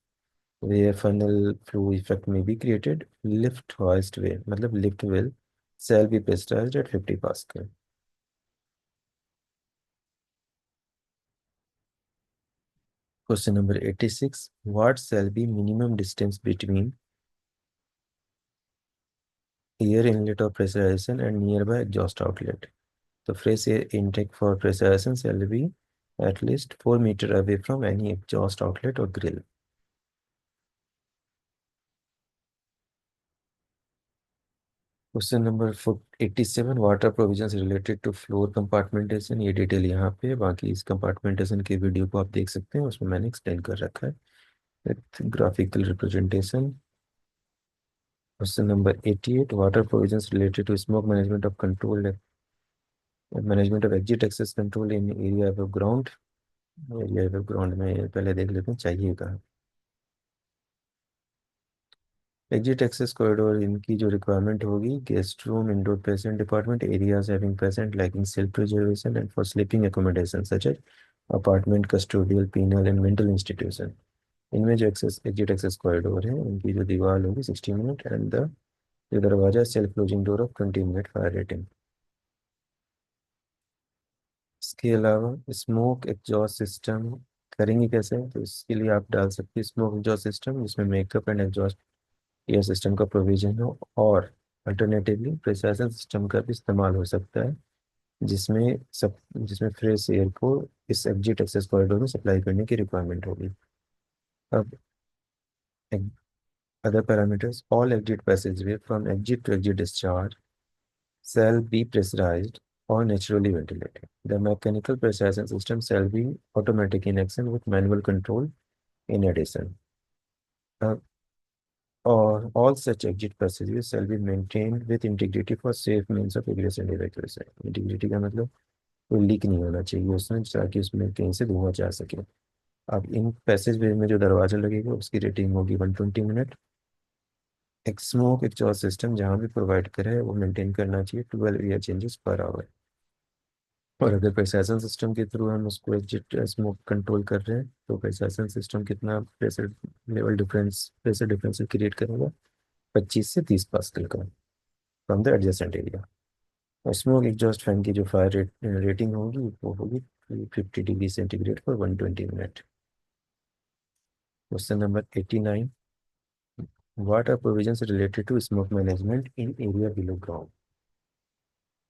where funnel flow effect may be created, lift hoist way मतलब lift will shall be pressurized at 50 Pascal। Question number 86, what shall be minimum distance between air inlet of pressurization and nearby exhaust outlet? The fresh air intake for pressurization shall be at least 4 meter away from any exhaust outlet or grill। Question number 87, what are provisions related to floor compartmentation. ये detail यहाँ पे है, बाकी इस compartmentation के video को आप देख सकते हैं, उसमें मैंने एक्सप्लेन कर रखा है with graphical representation. Question number 88, water provisions related to smoke management of control management of exit access control in area of ground. Area of ground में पहले देख लेते हैं चाहिए कहाँ। एग्जिट एक्सेस कॉरिडोर इनकी जो रिक्वायरमेंट होगी, guest room, indoor patient department, areas having patient liking self reservation and for sleeping accommodation such as apartment, custodial, penal and mental institution. इनमें जो एक्सेस एग्जिट एक्सेस कॉरिडोर है उनकी जो दीवार होगी 60 मिनट एंड द जो दरवाजा self closing door of 20 minute fire rating. इसके अलावा स्मोक एग्जॉस्ट सिस्टम करेंगे कैसे, तो इसके लिए आप डाल सकते हैं स्मोक एग्जॉस्ट सिस्टम जिसमें makeup and exhaust air system का प्रोविजन हो, और अल्टरनेटिवली प्रेशराइजर सिस्टम का भी इस्तेमाल हो सकता है जिसमें फ्रेश एयर को इस एग्जिट एक्सेस कॉरिडोर में सप्लाई करने की रिक्वायरमेंट होगी। अब other parameters, all exit passageway from exit to exit discharge shall be pressurized or naturally ventilated। The mechanical pressurization system shall be automatic in action with manual control in addition। Uh, or all such exit passages shall be maintained with integrity for safe means of egress and evacuation। Integrity का मतलब कोई leak नहीं होना चाहिए उसमें, ताकि उसमें कहीं से धुआं जा सके। अब इन पैसेज वे में जो दरवाजा लगेगा उसकी रेटिंग होगी 120 मिनट। एक स्मोक एग्जॉस्ट सिस्टम जहाँ भी प्रोवाइड करे है वो मेंटेन करना चाहिए 12 एयर चेंजेस पर आवर। और अगर प्रेशराइजेशन सिस्टम के थ्रू हम उसको एग्जिट स्मोक कंट्रोल कर रहे हैं तो प्रेशराइजेशन सिस्टम कितना प्रेशर डिफरेंस क्रिएट करेगा, 25 से 30 पास्कल का फ्रॉम द एडजेसेंट एरिया। और स्मोक एग्जॉस्ट फैन की जो रेटिंग होगी वो होगी 50 degree centigrade for 120 minute. Question number 89, what are provisions related to smoke management in area below ground.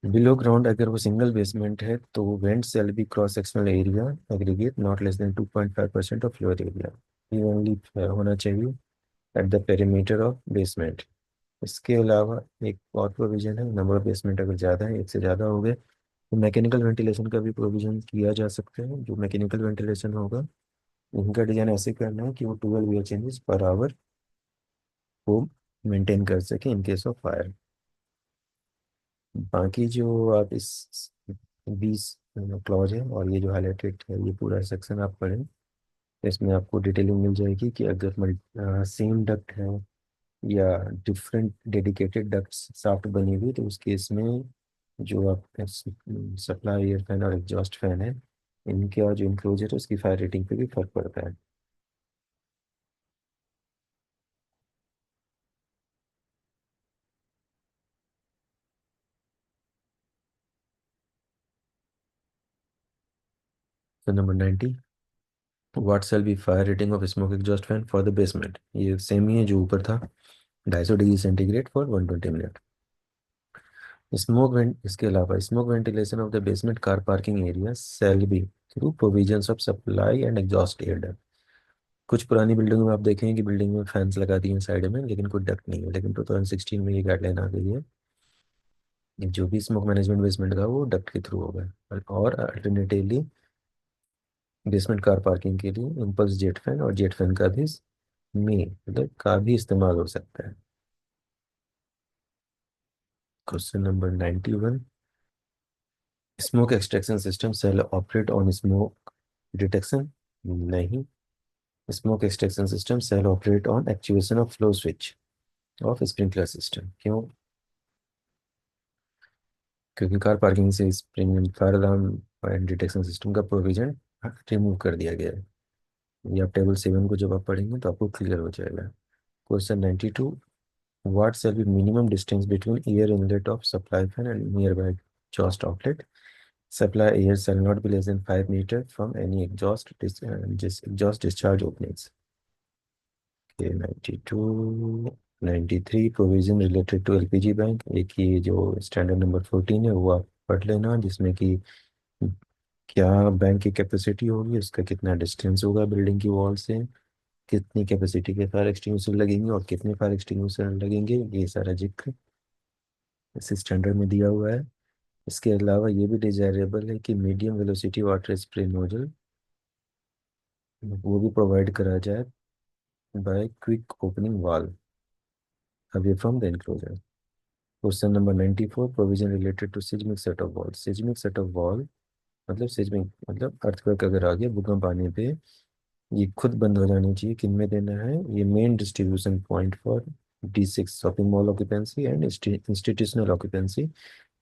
Below ground अगर वो सिंगल बेसमेंट है तो vent shall be cross sectional area aggregate not less than 2.5% of floor area. ये only होना चाहिए at the perimeter of basement. इसके अलावा एक और प्रोविजन है, नंबर ऑफ बेसमेंट अगर ज़्यादा है, एक से ज़्यादा हो गए तो मैकेनिकल वेंटिलेशन का भी प्रोविजन किया जा सकता है। जो मैकेनिकल वेंटिलेशन होगा उनका डिजाइन ऐसे करना है कि वो 12 एयर चेंजेस पर आवर को मेंटेन कर सके इन केस ऑफ फायर। बाकी जो आप इस 20 क्लॉज है और ये जो हाईलाइटेड है ये पूरा सेक्शन आप पढ़ें, तो इसमें आपको डिटेलिंग मिल जाएगी कि अगर सेम डक्ट है या डिफरेंट डेडिकेटेड डक्ट्स शाफ्ट बनी हुई तो उस केस में जो आप सप्लाई एयर फैन और एग्जॉस्ट फैन है इनके और जो इंक्लोजर है उसकी फायर रेटिंग पे भी फर्क पड़ता है। तो number 90, what shall be fire rating of smoke exhaust fan for the basement. ये सेम ही है जो ऊपर था, 250 degree centigrade for 120 minute. Smoke vent इसके अलावा smoke ventilation of the basement car parking area shall be through provisions of supply and exhaust air. कुछ पुरानी बिल्डिंगों में आप देखेंगे कि बिल्डिंग में फैंस लगा दिए हैं साइड में, लेकिन कोई डक्ट नहीं है। लेकिन 2016 में ये गाइडलाइन आ गई है कि जो भी स्मोक मैनेजमेंट बेसमेंट का वो डक्ट के थ्रू होगा। और अल्टरनेटिवली बेसमेंट कार पार्किंग के लिए इम्पल्स जेट फैन और जेट फैन का भी में मतलब का भी इस्तेमाल हो सकता है। Question number 91। Smoke extraction system shall operate on smoke detection? नहीं। Smoke extraction system shall operate on actuation of flow switch of sprinkler system. क्यों? क्योंकि कार पार्किंग से स्प्रिंग fire alarm and detection system का प्रोविजन रिमूव कर दिया गया है। ये आप टेबल 7 को जब आप पढ़ेंगे तो आपको क्लियर हो जाएगा। Question 92। What shall be minimum distance between air inlet of supply fan and nearby exhaust outlet? Supply air shall not be less than 5 meters from any exhaust discharge openings. Okay, 92, 93 provision related to LPG bank। एक ही जो standard number 14 है वो आप पढ़ लेना, जिसमें कि क्या बैंक की कैपेसिटी होगी, उसका कितना डिस्टेंस होगा बिल्डिंग की वॉल से, कितनी कैपेसिटी के फायर एक्सटिंग्विशर लगेंगे और कितने फायर एक्सटिंग्विशर लगेंगे, ये सारा जिक्र इस स्टैंडर्ड में दिया हुआ है। इसके अलावा ये भी डिजायरेबल है कि medium velocity water spray nozzle वो भी प्रोवाइड करा जाए by quick opening valve away from the enclosure. Question number 94। Provision related to seismic set off wall. Seismic set off wall मतलब सिस्मिक मतलब अर्थक्वेक अगर आ गया, भूकंप आने पे ये खुद बंद हो जानी चाहिए। किन में देना है? ये main distribution point for D6 shopping mall occupancy and institutional occupancy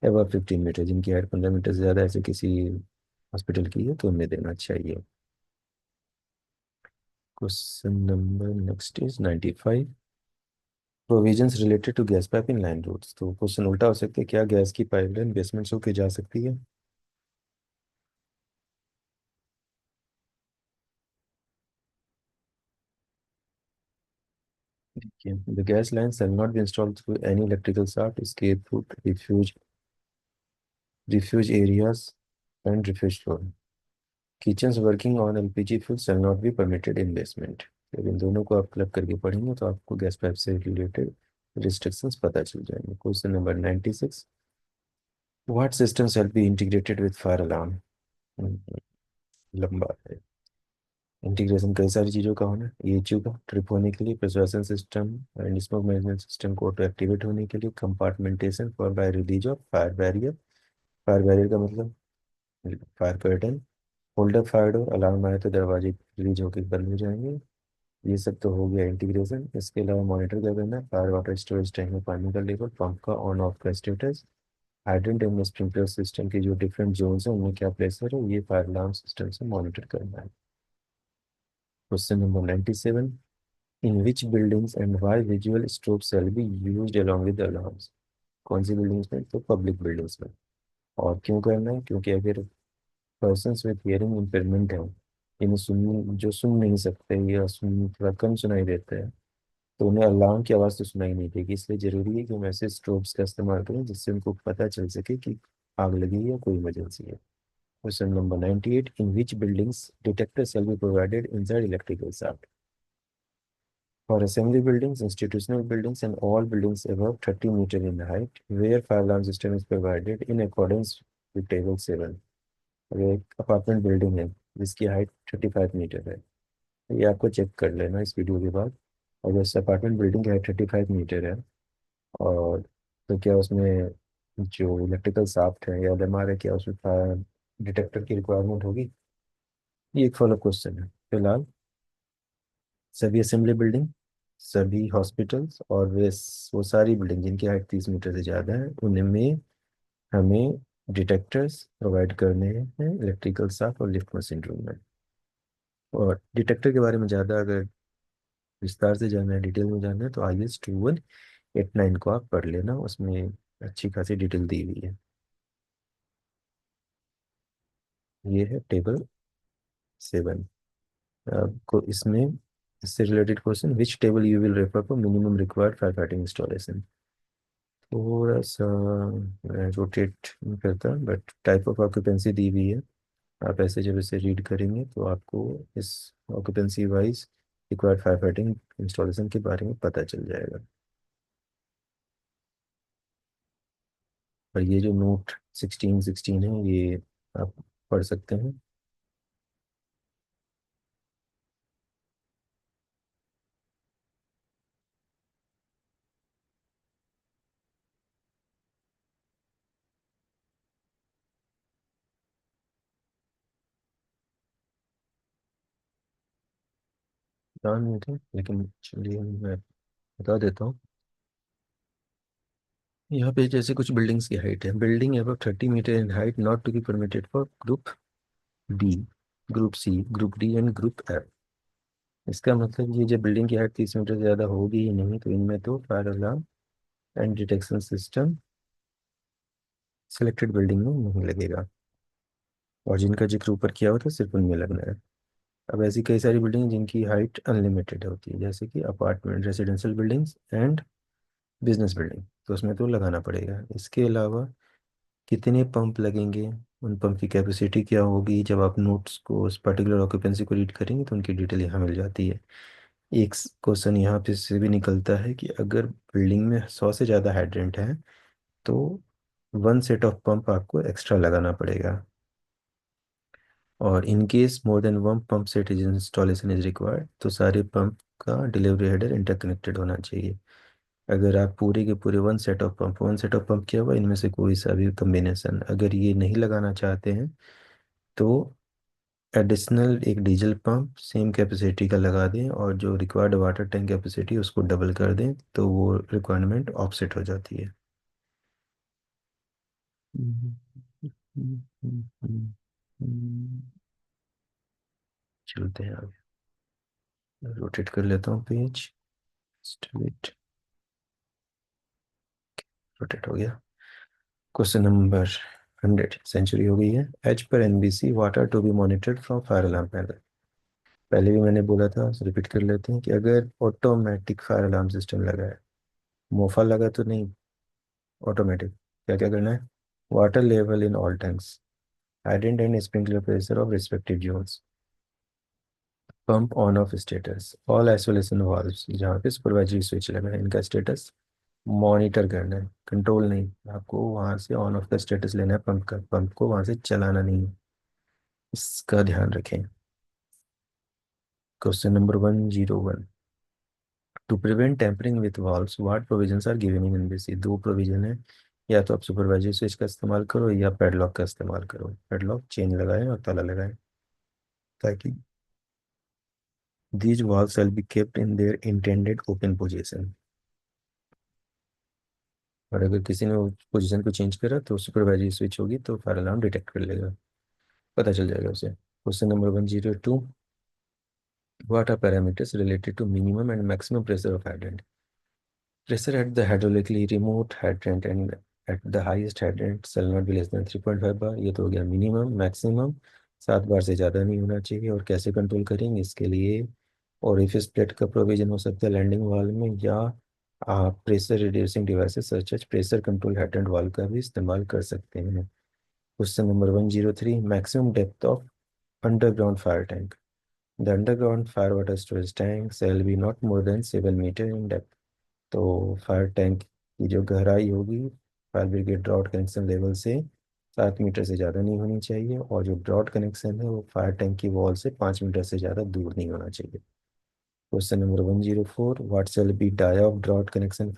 above 15 metre, जिनकी हाइट 15 मीटर से ज़्यादा ऐसे किसी हॉस्पिटल की है तो उनमें देना चाहिए। Question number next is 95। Provisions related to gas pipe in line roads. तो क्वेश्चन उल्टा हो सकता है, क्या गैस की पाइपलाइन बेसमेंट से होकर जा सकती है? देखिए, the gas line shall not be installed through any electrical shaft, escape route, refuge areas and refuge floor. Kitchens working on LPG fuel shall not be permitted in basement। जब इन दोनों को आप क्लब करके पढ़ेंगे तो आपको गैस पाइप से related restrictions पता चल जाएंगे। Question number 96। What system shall be integrated with fire alarm? लंबा है। इंटीग्रेशन कई सारी चीज़ों का होना, EHU का ट्रिप होने के लिए, pressurisation system and smoke management system को ऑटो एक्टिवेट होने के लिए, compartmentation for by release of fire barrier. Fire barrier का मतलब fire curtain. Holder fire door, alarm आए तो दरवाजे रिलीज होकर बंद हो जाएंगे। ये सब तो हो गया इंटीग्रेशन। इसके अलावा मॉनिटर क्या करना है? फायर वाटर स्टोरेज टैंक में पानी का लेवल, पंप का ऑन ऑफ का status, hydrant and sprinkler system के जो डिफरेंट जोन्स हैं उनमें क्या प्रेशर है, ये फायर अलार्म सिस्टम से मॉनिटर करना है। Question number 97। In which buildings and why visual strobe shall be used along with alarms? कौन सी बिल्डिंग्स में? तो पब्लिक बिल्डिंग्स में। और क्यों करना है? क्योंकि अगर पर्सन्स विद हियरिंग इम्पेयरमेंट है, इन्हें सुन जो सुन नहीं सकते या सुन थोड़ा कम सुनाई देता है, तो उन्हें अलार्म की आवाज़ तो सुनाई नहीं देगी। इसलिए जरूरी है कि हम ऐसे स्ट्रोब्स का इस्तेमाल करें जिससे उनको पता चल सके कि आग लगी है या कोई इमरजेंसी है। Question number 98। In which buildings detector shall be provided inside electrical shaft? For assembly buildings, institutional buildings, and all buildings above 30 meter in height, where fire alarm system is provided in accordance with table 7। अगर एक apartment building है जिसकी height 35 metre है, तो ये आपको check कर लेना इस वीडियो के बाद। और जैसे अपार्टमेंट बिल्डिंग की हाइट 35 मीटर है, और तो क्या उसमें जो इलेक्ट्रिकल शाफ्ट है या एलएमआर है, क्या उसमें फायर डिटेक्टर की रिक्वायरमेंट होगी? ये एक फॉलो क्वेश्चन है। फिलहाल सभी असेंबली बिल्डिंग, सभी हॉस्पिटल्स और वो सारी बिल्डिंग जिनकी हाइट 30 मीटर से ज़्यादा है उनमें हमें डिटेक्टर्स प्रोवाइड करने हैं इलेक्ट्रिकल स्टाफ और लिफ्ट मशीन रूम में। और डिटेक्टर के बारे में ज़्यादा अगर विस्तार से जानना है, डिटेल में जानना है, तो IS 2189 को आप पढ़ लेना, उसमें अच्छी खासी डिटेल दी हुई है। ये है टेबल 7। आपको इसमें इससे related question, which table you will refer for minimum required fire fighting installation? थोड़ा सा रोटेट नहीं करता, बट टाइप ऑफ ऑक्यूपेंसी दी हुई है। आप ऐसे जब इसे रीड करेंगे तो आपको इस occupancy wise required fire fighting installation के बारे में पता चल जाएगा। और ये जो नोट 1616 है, ये आप पढ़ सकते हैं। ध्यान नहीं थे, लेकिन चलिए मैं बता देता हूँ। यहाँ पे जैसे कुछ बिल्डिंग्स की हाइट है, building above 30 metre in height not to be permitted for group B, group C, group D and group F. इसका मतलब ये जब बिल्डिंग की हाइट 30 मीटर से ज़्यादा होगी ही नहीं, तो इनमें तो fire alarm and detection system selected building में नहीं लगेगा। और जिनका जिक्र ऊपर किया हुआ था सिर्फ उनमें लगना है। अब ऐसी कई सारी बिल्डिंग जिनकी हाइट अनलिमिटेड होती है, जैसे कि apartment, residential buildings and business building, तो उसमें तो लगाना पड़ेगा। इसके अलावा कितने पंप लगेंगे, उन पंप की कैपेसिटी क्या होगी, जब आप नोट्स को उस पर्टिकुलर ऑक्यूपेंसी को रीड करेंगे तो उनकी डिटेल यहाँ मिल जाती है। एक क्वेश्चन यहाँ पे से भी निकलता है कि अगर बिल्डिंग में 100 से ज़्यादा हाइड्रेंट है तो वन सेट ऑफ पंप आपको एक्स्ट्रा लगाना पड़ेगा। और in case more than one pump set is installation is required, तो सारे पंप का डिलीवरी हेडर इंटरकनेक्टेड होना चाहिए। अगर आप पूरे के पूरे वन सेट ऑफ पंप किया हुआ, इनमें से कोई सा भी कम्बिनेशन अगर ये नहीं लगाना चाहते हैं, तो एडिशनल एक डीजल पंप सेम कैपेसिटी का लगा दें, और जो रिक्वायर्ड वाटर टैंक कैपेसिटी उसको डबल कर दें, तो वो रिक्वायरमेंट ऑफसेट हो जाती है। चलते हैं आगे, रोटेट कर लेता हूँ पेज। स्ट्रेट, रोटेट हो गया। क्वेश्चन नंबर 100, सेंचुरी हो गई है। एच पर NBC water to be monitored from fire alarm panel. पहले भी मैंने बोला था, रिपीट कर लेते हैं कि अगर ऑटोमेटिक फायर अलार्म सिस्टम लगा है, मोफा लगा तो नहीं, ऑटोमेटिक, क्या क्या करना है? Water level in all tanks, hydrant and sprinkler pressure of respective zones, pump on off status, all isolation valves जहाँ पे सुपरवाइजरी स्विच लगा है इनका स्टेटस मॉनिटर करना है, कंट्रोल नहीं। आपको वहाँ से ऑन ऑफ का स्टेटस लेना है पंप का, पंप को वहाँ से चलाना नहीं है, इसका ध्यान रखें। Question number 101, to prevent tampering with valves what provisions are given in NBC. दो प्रोविजन है, या तो आप सुपरवाइजरी स्विच का इस्तेमाल करो या पैडलॉक का इस्तेमाल करो। पैडलॉक चेन लगाएं और ताला लगाएं, ताकि these valves shall be kept in their intended open position। और अगर किसी ने पोजीशन को चेंज करा तो सुपरवाइजरी स्विच होगी तो फायर अलार्म डिटेक्ट कर लेगा, पता चल जाएगा उसे। Question number 102, what are parameters related to minimum and maximum pressure of hydrant। Pressure at the hydraulically remote hydrant and at the highest hydrant shall not be less than 3.5 बार। ये तो हो गया मिनिमम। मैक्सिमम 7 बार से ज़्यादा नहीं होना चाहिए। और कैसे कंट्रोल करेंगे इसके लिए? ओरिफिस प्लेट का प्रोविजन हो सकता है लैंडिंग वाल में, या आप pressure reducing devices such as pressure control hydrant valve का भी इस्तेमाल कर सकते हैं। Question number 103, maximum depth of underground fire tank. The underground fire water storage tank shall be not more than 7 metre in depth. तो fire tank की जो गहराई होगी fire brigade draught connection level से 7 मीटर से ज़्यादा नहीं होनी चाहिए, और जो ड्रॉट कनेक्शन है वो फायर टैंक की वॉल से 5 मीटर से ज़्यादा दूर नहीं होना चाहिए। Question number 104, what shall be dia of draught connection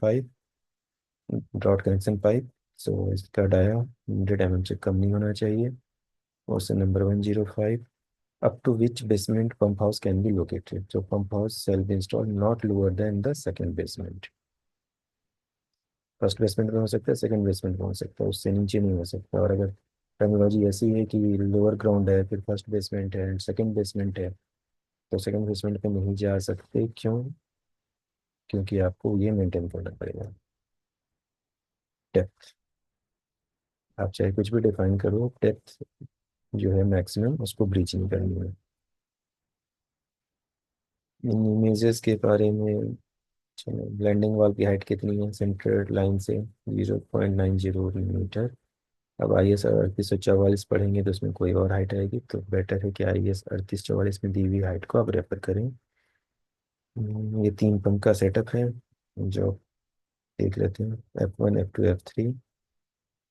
pipe. So इसका डाया 100 mm से कम नहीं होना चाहिए। Question number 105, up to which basement pump house can be located. जो pump house shall be installed not lower than the second basement. First basement में हो सकता है, सेकंड बेसमेंट में हो सकता है, उससे नीचे नहीं हो सकता। और अगर टर्मिनोलॉजी ऐसी है कि लोअर ग्राउंड है, फिर फर्स्ट बेसमेंट है एंड सेकंड बेसमेंट है, तो सेकंड बेसमेंट पे नहीं जा सकते। क्यों? क्योंकि आपको ये मेंटेन करना पड़ेगा, डेप्थ। आप चाहे कुछ भी डिफाइन करो, डेप्थ जो है मैक्सिमम उसको ब्रीच नहीं करनी है। इन इमेजेस के बारे में, चलो ब्लेंडिंग वॉल की हाइट कितनी है सेंटर लाइन से? 0.90 मीटर। अब IS 3844 पढ़ेंगे तो उसमें कोई और हाइट आएगी, तो बेटर है कि IS 3844 में दी हुई हाइट को आप रेफर करें। ये तीन पंप का सेटअप है जो देख लेते हैं। F1, F2, F3।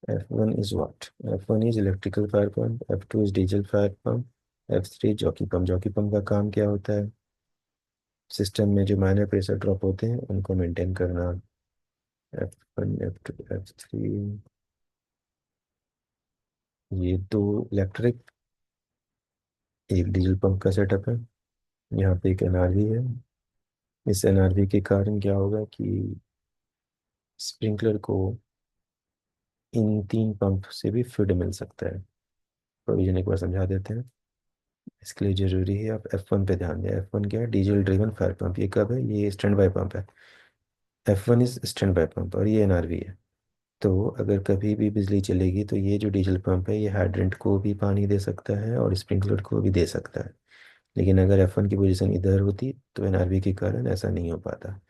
F1 is what? F1 is electrical fire pump, F2 is diesel fire pump, F3 jockey pump. Jockey pump का काम क्या होता है? सिस्टम में जो माइनर प्रेशर ड्रॉप होते हैं उनको मेंटेन करना। F1, F2, F3। ये दो इलेक्ट्रिक, एक डीजल पंप का सेटअप है। यहाँ पे एक एनआरवी है। इस एनआरवी के कारण क्या होगा कि स्प्रिंकलर को इन तीन पंप से भी फीड मिल सकता है। प्रोविजन एक बार समझा देते हैं। इसके लिए जरूरी है आप F1 पे ध्यान दें। F1 क्या है? Diesel driven fire pump. ये कब है? ये स्टैंड बाय पंप है। F1 is stand by pump और ये एनआरवी है। तो अगर कभी भी बिजली चलेगी तो ये जो डीजल पंप है ये हाइड्रेंट को भी पानी दे सकता है और स्प्रिंकलर को भी दे सकता है। लेकिन अगर F1 की पोजीशन इधर होती तो एनआरवी के कारण ऐसा नहीं हो पाता।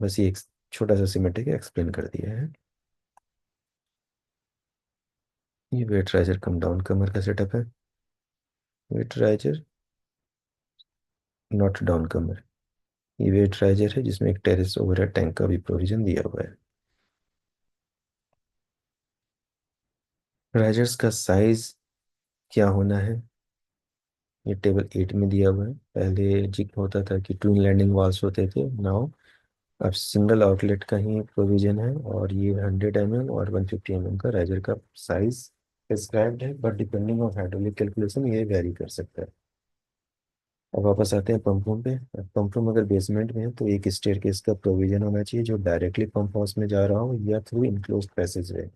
बस ये एक छोटा सा सिमेट्रिक एक्सप्लेन कर दिया है। ये वेट राइजर कम डाउन कमर का सेटअप है। वेट राइजर नॉट डाउन कमर। ये वेट राइजर है जिसमें एक टेरेस ओवरहेड टैंक का भी प्रोविजन दिया हुआ है। राइजर्स का साइज क्या होना है? ये टेबल 8 में दिया हुआ है। पहले जिक होता था कि ट्विन लैंडिंग वाल्स होते थे। नाउ अब सिंगल आउटलेट का ही प्रोविजन है और ये 100 mm और 150 mm का राइजर का साइज प्रिस्क्राइब्ड है, but depending on hydraulic calculation ये वेरी कर सकता है। अब वापस आते हैं पंप रूम पे। पंप रूम अगर बेसमेंट में है तो एक स्टेयरकेस का प्रोविजन होना चाहिए जो डायरेक्टली पंप हाउस में जा रहा हो या थ्रू इनक्लोज्ड पैसेज वे।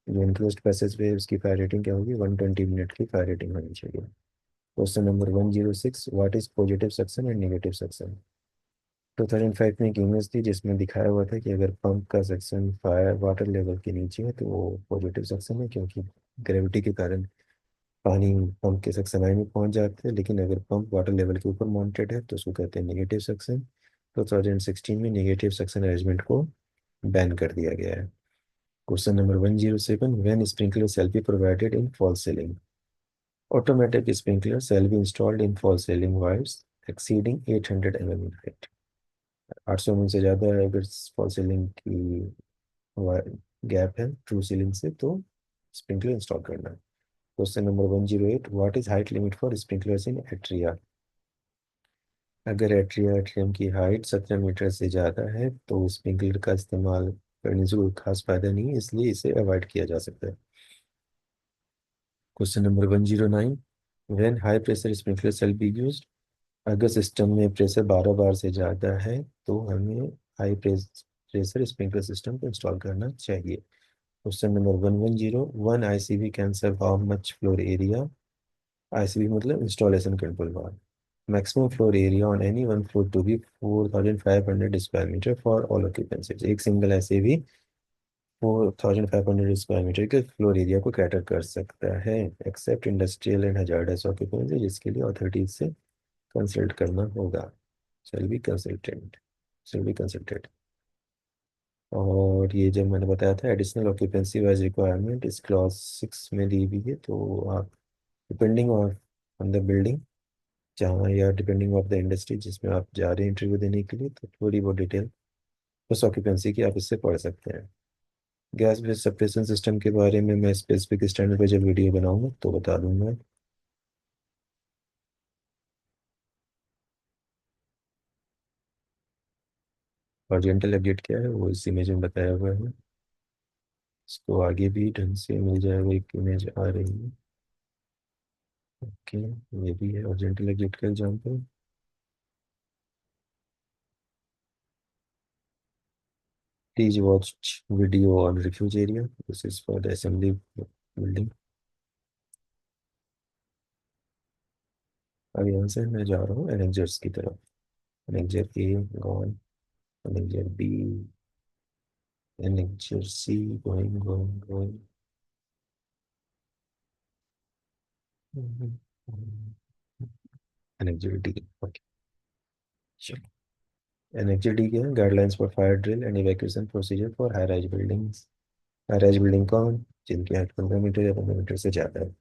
जो इनक्लोज्ड पैसेज वे उसकी फायर रेटिंग क्या होगी? 120 मिनट की फायर रेटिंग होनी चाहिए। Question number 106, what is positive suction and negative suction? 2005 में एक इमेज थी जिसमें दिखाया हुआ था कि अगर पंप का सक्शन फायर वाटर लेवल के नीचे है तो वो पॉजिटिव सक्शन है, क्योंकि ग्रेविटी के कारण पानी पंप के सक्शन लाइन में पहुंच जाते हैं। लेकिन अगर पंप वाटर लेवल के ऊपर माउंटेड है तो उसको कहते हैं नेगेटिव सक्शन। 2016 में नेगेटिव सक्शन अरेंजमेंट को बैन कर दिया गया है। Question number 107, when sprinkler shall be provided in fall ceiling? Automatic sprinkler shall be installed in false ceiling wires exceeding 800 mm in height। 800 mm से ज़्यादा है अगर फॉल सीलिंग की गैप है ट्रू सीलिंग से तो स्प्रिंकलर इंस्टॉल करना है। Question number 108, what is height limit for sprinklers in atria? अगर एट्रिया एट्रियम की हाइट 17 मीटर से ज़्यादा है तो स्प्रिंकलर का इस्तेमाल करने से कोई खास फायदा नहीं है, इसलिए इसे अवॉइड किया जा सकता है। Question number 109, when high pressure sprinkler shall be used? अगर सिस्टम में प्रेशर 12 बार से ज़्यादा है तो हमें हाई प्रेशर स्प्रिंकलर सिस्टम को इंस्टॉल करना चाहिए। Question number 110, one ICV can serve how much floor area? ICV मतलब installation control valve. Maximum floor area on any one floor to be 4500 square metre for all occupancies. एक single ICV 4500 square metre के floor area को cater कर सकता है, except industrial and hazardous occupancy, जिसके लिए authorities से कंसल्ट करना होगा। shall be consulted shall be consulted। और ये जब मैंने बताया था एडिशनल ऑक्यूपेंसी वाइज रिक्वायरमेंट इस क्लॉज 6 में दी हुई है, तो आप डिपेंडिंग ऑन द बिल्डिंग जहाँ या डिपेंडिंग ऑफ द इंडस्ट्री जिसमें आप जा रहे हैं इंटरव्यू देने के लिए, तो थोड़ी बहुत डिटेल उस ऑक्यूपेंसी की आप इससे पढ़ सकते हैं। गैस बेस्ड सेपरेशन सिस्टम के बारे में मैं स्पेसिफिक स्टैंडर्ड पे जब वीडियो बनाऊंगा तो बता दूंगा। हॉरिजॉन्टल अपडेट क्या है वो इस इमेज में बताया हुआ है। इसको आगे भी ढंग से मिल जाएगा, एक इमेज आ रही है। ओके, ये भी है हॉरिजॉन्टल अपडेट का example. Please watch video on refuge area, this is for the assembly building. अब यहाँ से मैं जा रहा हूँ एनेक्जर्स की तरफ। Annexure A gone, annexure B, annexure C, going going going. Annexure D. Okay, चलो। एनेक्जर डी क्या है? Guidelines for fire drill and evacuation procedure for high rise buildings. High rise building कौन? जिनकी हाइट 15 मीटर या 15 metre से ज़्यादा है।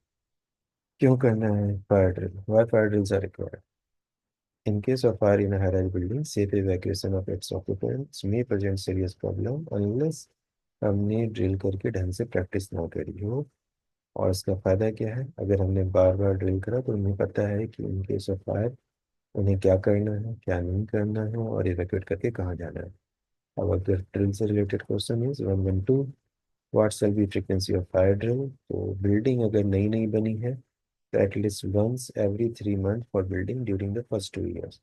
क्यों करना है fire drill? Why fire drills are required? In case of fire in a high-rise building, safe evacuation of its occupants may present serious problem unless हमने ड्रिल करके ढंग से प्रैक्टिस ना करी हो। और इसका फायदा क्या है, अगर हमने बार बार ड्रिल करा तो उन्हें पता है कि इन केस ऑफ फायर उन्हें क्या करना है, क्या नहीं करना है, और इवैक्यूएट करके कहाँ जाना है। अब अगर ड्रिल से रिलेटेड क्वेश्चन है 112, what shall be frequency of fire drill. तो बिल्डिंग अगर नई नई बनी है तो at least once every 3 month for building during the first 2 years,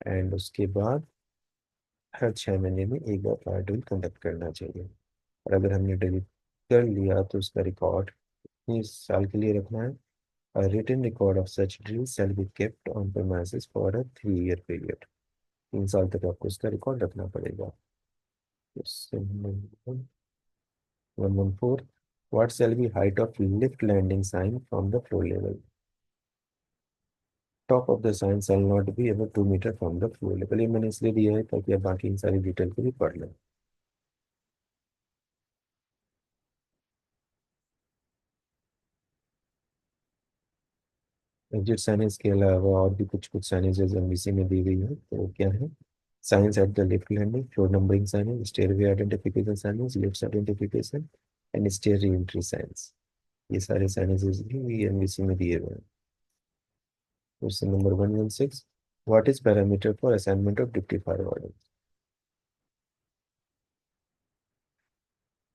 एंड उसके बाद हर 6 महीने में एक बार फायर ड्रिल कंडक्ट करना चाहिए। और अगर हमने ड्रिल कर लिया तो उसका रिकॉर्ड इस साल के लिए रखना है। A written record of such drills shall be kept on premises for a 3 year period। 3 साल तक आपको इसका रिकॉर्ड रखना पड़ेगा। 114, what shall be height of lift landing sign from the floor level। Top of the sign shall not be above 2 metre from the floor level. ये मैंने इसलिए दिया है ताकि आप बाकी इन सारी डिटेल को भी पढ़ लें। एग्जिट साइनेज के अलावा और भी कुछ कुछ साइनेजेस एमवीसी में दी गई है, तो क्या है। Signs at the lift landing, floor numbering signage, stairway identification signage, lift identification and stair reentry signs. ये सारे साइनेजेस भी एमवीसी में दिए हुए हैं। Question number 116, what is parameter for assignment of deputy fire warden.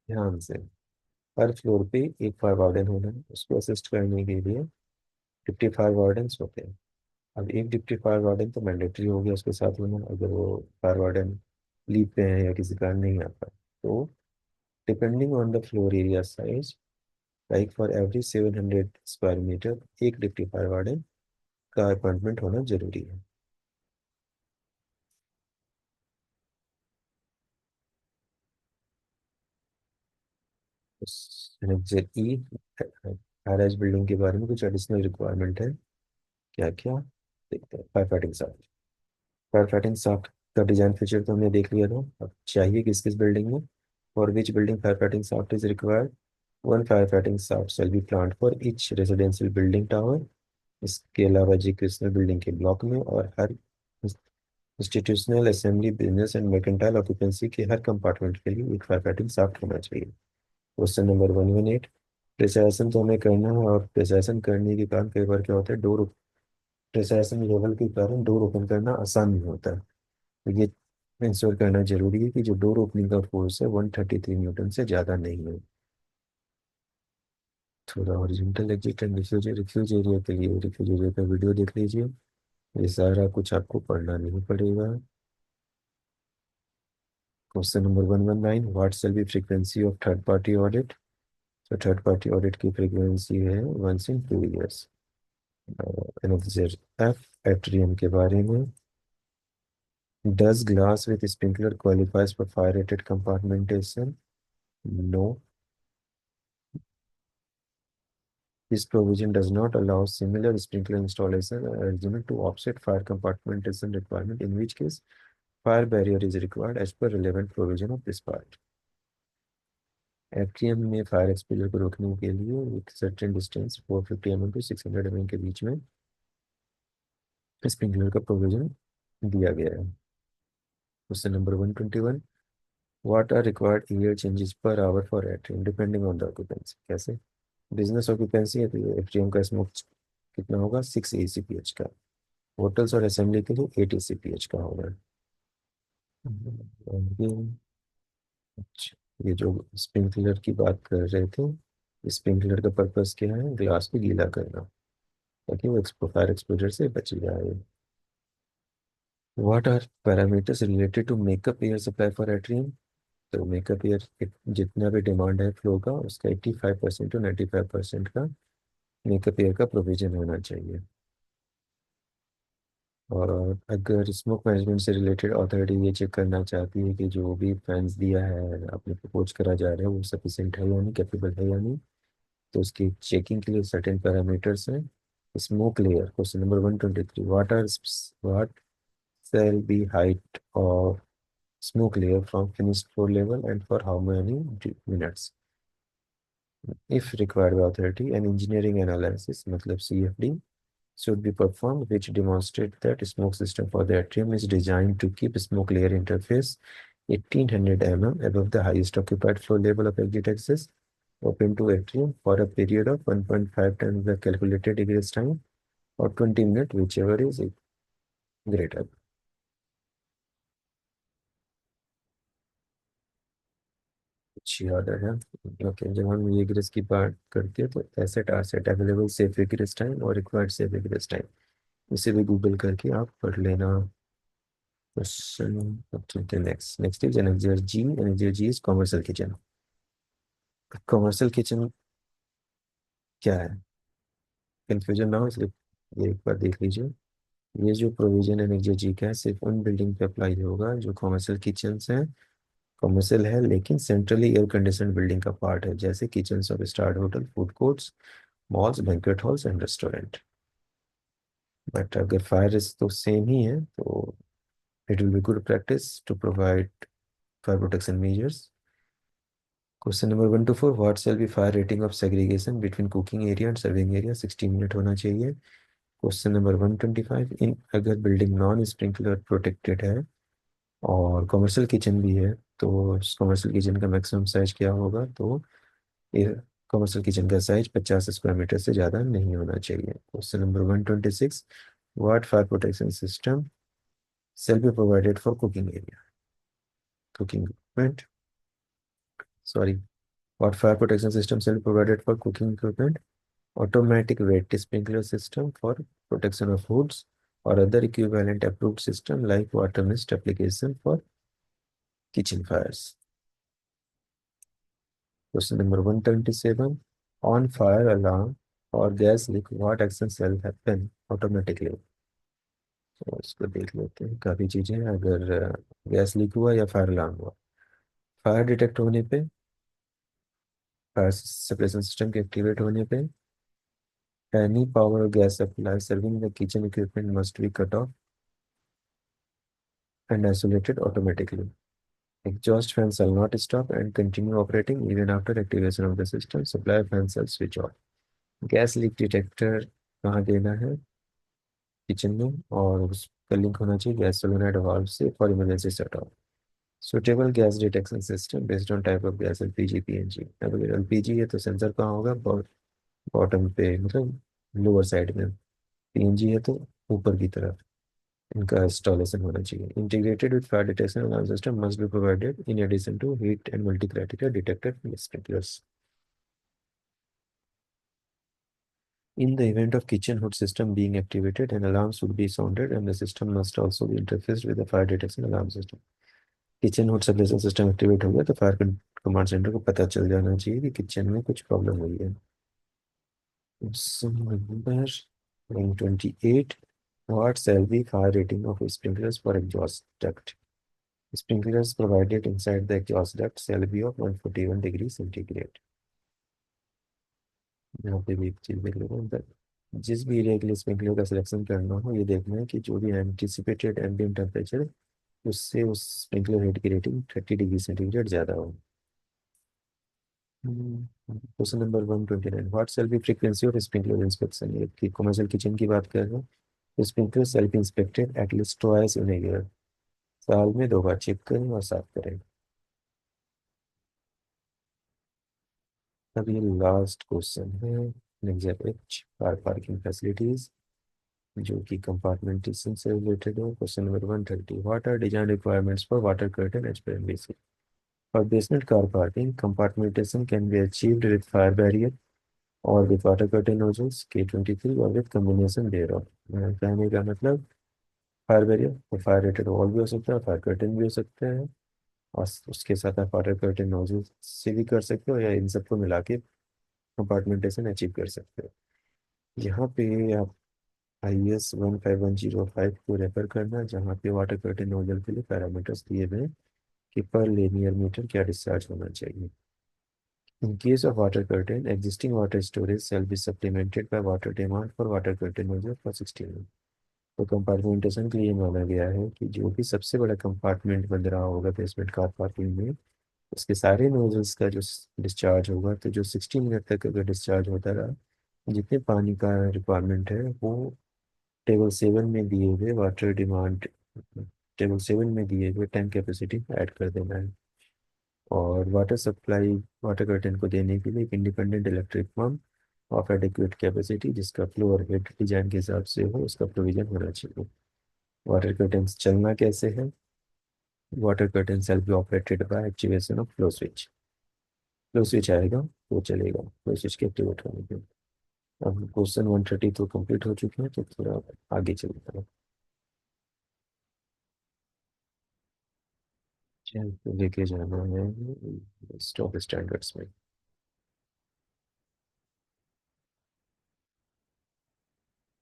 ध्यान से, हर floor पे एक फायर वार्डन होना है, उसको असिस्ट करने के लिए डिप्टी फायर वार्डन होते हैं। अब एक डिप्टी फायर वार्डन तो मैंडेटरी हो गया उसके साथ होना, अगर वो फायर वार्डन लीव पे है या किसी कारण नहीं आता तो depending on the floor area size, like for every 700 square metre एक डिप्टी फायर वार्डन का अपॉइंटमेंट होना जरूरी है। ई हाई राइज बिल्डिंग के बारे में कुछ एडिशनल रिक्वायरमेंट है, क्या क्या देखते हैं। Fire fighting shaft, fire fighting shaft का डिजाइन फीचर तो हमने देख लिया था। अब चाहिए किस किस बिल्डिंग में, for which building fire fighting shaft is required. One fire fighting shaft shall be planned for each residential building tower. इसके अलावा एजुकेशनल बिल्डिंग के ब्लॉक में और हर institutional assembly business and mercantile occupancy के हर कंपार्टमेंट के लिए एक फायर फाइटिंग शाफ्ट होना चाहिए। क्वेश्चन नंबर 118, प्रिसाइसन तो हमें करना है, और प्रिसाइसन करने के कारण कई बार क्या होता है, डोर प्रिसाइसन लेवल के कारण डोर ओपन करना आसान नहीं होता है। तो ये इंश्योर करना जरूरी है कि जो डोर ओपनिंग का फोर्स है 133 न्यूटन से ज़्यादा नहीं है। थोड़ा horizontal exit and refuge refuge area के लिए रिफ्यूज एरिया का वीडियो देख लीजिए। ये सारा कुछ आपको पढ़ना नहीं पड़ेगा। Question number 119, what shall be frequency of third party audit. तो थर्ड पार्टी ऑडिट की फ्रीक्वेंसी है once in 2 years। NFZ F atrium के बारे में, does glass with sprinkler qualifies for fire rated compartmentation. No, this provision does not allow similar sprinkler installation arrangement to offset fire compartmentation requirement, in which case fire barrier is required as per relevant provision of this part। Atrium में fire exposure को रोकने के लिए एक certain distance 450 mm to 600 mm के बीच में sprinkler का provision दिया गया है। Question number 121, what are required air changes per hour for atrium depending on the occupancy. कैसे, बिजनेस ऑक्यूपेंसी है तो एट्रियम का स्मोक कितना होगा, 6 ACPH का। होटल्स और असेंबली के लिए 8 ACPH का होगा। ये अच्छा, ये जो स्प्रिंकलर की बात कर रहे थे, स्प्रिंकलर का पर्पस क्या है, ग्लास को गीला करना ताकि वो फायर एक्सपोजर से बच जाए। What are parameters related to makeup air supply for atrium. तो मेकअप एयर जितना भी डिमांड है फ्लो का, उसका 85% टू 95% का मेकअप एयर का प्रोविजन होना चाहिए। और अगर स्मोक मैनेजमेंट से रिलेटेड अथॉरिटी ये चेक करना चाहती है कि जो भी फैंस दिया है आपने प्रपोज करा जा रहा है वो सफिशिएंट है या नहीं, कैपेबल है या नहीं, तो उसकी चेकिंग के लिए सर्टेन पैरामीटर्स हैं। Smoke layer, question number 123, what shall be height of smoke layer from finished floor level and for how many minutes। if required by authority, an engineering analysis मतलब CFD should be performed, which demonstrate that smoke system for the atrium is designed to keep smoke layer interface 1800 mm above the highest occupied flow level of exit access open to atrium for a period of 1.5 times the calculated egress time or 20 minutes, whichever is greater. अच्छी order है। Okay, जब हम ये egress की बात करते हैं तो asset asset available safe egress time और रिक्वायर्ड सेफ egress टाइम इसे भी गूगल करके आप पढ़ लेना। क्वेश्चन ठीक है, next next is energy. Energy is commercial kitchen. Commercial kitchen क्या है, कंफ्यूजन ना हो इसलिए ये एक बार देख लीजिए। ये जो प्रोविजन एनर्जी का है सिर्फ उन बिल्डिंग पे अप्लाई होगा जो कॉमर्शियल किचन हैं। कॉमर्शियल है लेकिन सेंट्रली एयर कंडीशन बिल्डिंग का पार्ट है, जैसे kitchen of star hotel, food courts, malls, banquet halls and restaurant. But अगर फायर रिस्क तो सेम ही है तो it will be good practice to provide fire protection measures. Question number 1 to 4, what shall be fire rating of segregation between cooking area and serving area. 60 minute होना चाहिए। Question number 125, इन अगर building non sprinkler protected है और commercial kitchen भी है तो commercial kitchen का maximum size क्या होगा, तो कमर्शियल किचन का साइज 50 स्क्वायर मीटर से ज़्यादा नहीं होना चाहिए। Question number 126, what fire protection system shall be provided for cooking area, cooking equipment, sorry, what fire protection system shall be provided for cooking equipment? Automatic wet sprinkler system for protection of foods or other equivalent approved system like water mist application for kitchen fires. Question number 127, on fire alarm or gas leak, what action shall happen automatically? तो इसको देख लेते हैं, काफ़ी चीज़ें हैं। अगर gas leak हुआ या फायर अलार्म हुआ, फायर डिटेक्ट होने पे, फायर सेपरेशन सिस्टम के एक्टिवेट होने पे, any power or gas supply serving the kitchen equipment must be cut off and isolated automatically. Exhaust fan shall not stop and continue operating even after activation of the system. Supply fan shall switch off. Gas leak detector कहाँ देना है, kitchen में, और उसका link होना चाहिए gas solenoid valve से for emergency shut off. Suitable gas detection system based on type of gas, LPG, PNG. अगर एलपीजी है तो सेंसर कहाँ होगा, बॉटम पे, मतलब लोअर साइड में। पीएनजी है तो ऊपर की तरफ इनका इंस्टॉलेशन होना चाहिए। Integrated with fire detection alarm system must be provided in addition to heat and multi criteria detector sprinklers. In the event of kitchen hood system being activated, an alarm should be sounded and the system must also be interfaced with the fire detection alarm system. Kitchen होड separation system activate हो गया तो fire command centre को पता चल जाना चाहिए कि किचन में कुछ प्रॉब्लम हुई है। Number 128, what shall be fire rating of sprinklers for exhaust duct? Sprinklers provided inside the exhaust duct shall be of 141 degree centigrade. यहाँ पे भी एक चीज देख लेते हैं, जिस भी एरिया के लिए स्प्रिंकलर का सिलेक्शन करना हो ये देखना है कि जो भी एंटिसिपेटेड एम्बिएंट टेम्परेचर उससे उस स्प्रिंकलर हेड की रेटिंग 30 डिग्री सेंटीग्रेड ज़्यादा हो। Question number 129, what shall be frequency of sprinkler inspection. ये कि कमर्शियल किचन की बात कर रहे हैं तो sprinkler shall be inspected at least twice in a year, साल में 2 बार चेक करें और साफ करें। अब ये लास्ट क्वेश्चन है, exam H car parking facilities, जो कि कंपार्टमेंटेशन से रिलेटेड है। Question number 130, what are design requirements for water curtain as per MBC. For basement car parking compartmentation can be achieved with fire barrier और with water curtain nozzles K23 और with combination thereof. कहने का मतलब fire barrier तो fire rated wall भी हो सकता है, फायर कर्टन भी हो सकते हैं, और उसके साथ आप वाटर कर्टन नोजल से भी कर सकते हो या इन सबको मिला के कंपार्टमेंटेशन अचीव कर सकते हो। यहाँ पे आप IS 15105 को रेफर करना, जहाँ पे वाटर कर्टन नोजल के लिए पैरामीटर्स दिए हुए हैं कि पर लिनियर मीटर क्या डिस्चार्ज होना चाहिए। In case of water curtain, existing water storage shall be supplemented by water demand for water curtain nozzle for 60 mm। तो कंपार्टमेंटेशन के लिए माना गया है कि जो भी सबसे बड़ा कंपार्टमेंट बन रहा होगा बेसमेंट कार पार्किंग में, उसके सारे नोजल्स का जो डिस्चार्ज होगा, तो जो 60 मिनट तक अगर डिस्चार्ज होता रहा, जितने पानी का रिक्वायरमेंट है वो टेबल 7 में दिए हुए वाटर डिमांड, टेबल 7 में दिए हुए टैंक कैपेसिटी ऐड कर देना है। और वाटर सप्लाई, वाटर कर्टन को देने के लिए एक independent electric pump of adequate capacity जिसका फ्लो और हेड डिजाइन के हिसाब से हो, उसका प्रोविजन होना चाहिए। वाटर कर्टन्स चलना कैसे है? Water curtain shall be operated by activation of flow switch. Flow switch आएगा तो चलेगा, फ्लो स्विच के एक्टिवेट होने पे। अब क्वेश्चन 130 तो कंप्लीट हो चुके हैं, तो थोड़ा आगे चलते हैं। चल, तो लेके जाना है स्टॉक स्टैंडर्ड्स में।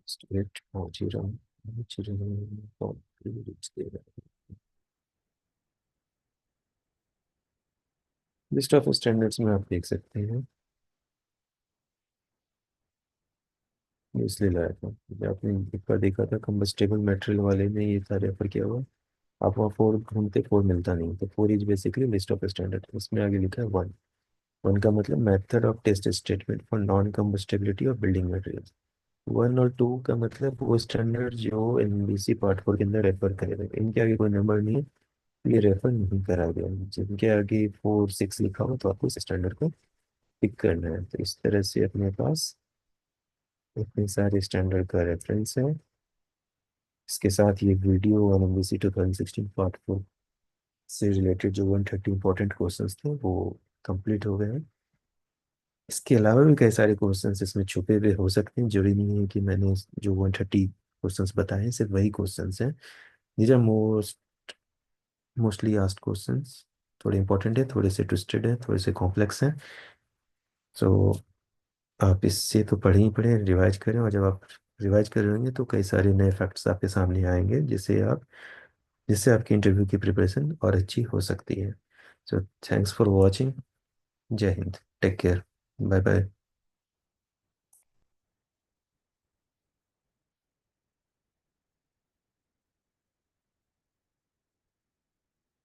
स्टेट पहुंच ही रहा हूँ, पहुंच ही रहा हूँ, पहुंच ही रहा हूँ। लिस्ट ऑफ स्टैंडर्ड्स में आप देख सकते हैं, ये इसलिए लाया था। ये आपने एक बार देखा था कंबस्टेबल मेटेरियल वाले में, ये था रेफर किया हुआ। आप वहाँ फोर ढूंढते, फोर मिलता नहीं, तो four is basically list of standard. इसमें आगे लिखा है वन। वन का मतलब method of test statement for non combustibility of building material. One और टू का मतलब वो स्टैंडर्ड जो एनबीसी पार्ट 4 के अंदर रेफर करेगा। इनके आगे कोई नंबर नहीं है, ये रेफर नहीं करा गया है। जिनके आगे 4 6 लिखा हो तो आपको इस स्टैंडर्ड को पिक करना है। तो इस तरह से अपने पास इतने सारे स्टैंडर्ड का रेफरेंस है। इसके साथ ये वीडियो और एमबीसी 2016 पार्ट 4 से रिलेटेड जो 130 इंपॉर्टेंट क्वेश्चंस थे वो कंप्लीट हो गए हैं। इसके अलावा भी कई सारे क्वेश्चंस इसमें छुपे हुए हो सकते हैं। जरूरी नहीं है कि मैंने जो 130 क्वेश्चंस बताए हैं सिर्फ वही क्वेश्चंस हैं। These are mostly asked questions. थोड़े इंपॉर्टेंट है, थोड़े से ट्विस्टेड है, थोड़े से कॉम्प्लेक्स हैं। सो आप इससे तो पढ़े ही पढ़े, रिवाइज करें। और जब आप रिवाइज कर रहे होंगे तो कई सारे नए फैक्ट्स आपके सामने आएंगे, जिससे आपकी इंटरव्यू की प्रिपरेशन और अच्छी हो सकती है। So thanks for watching. जय Hind, take care, bye bye.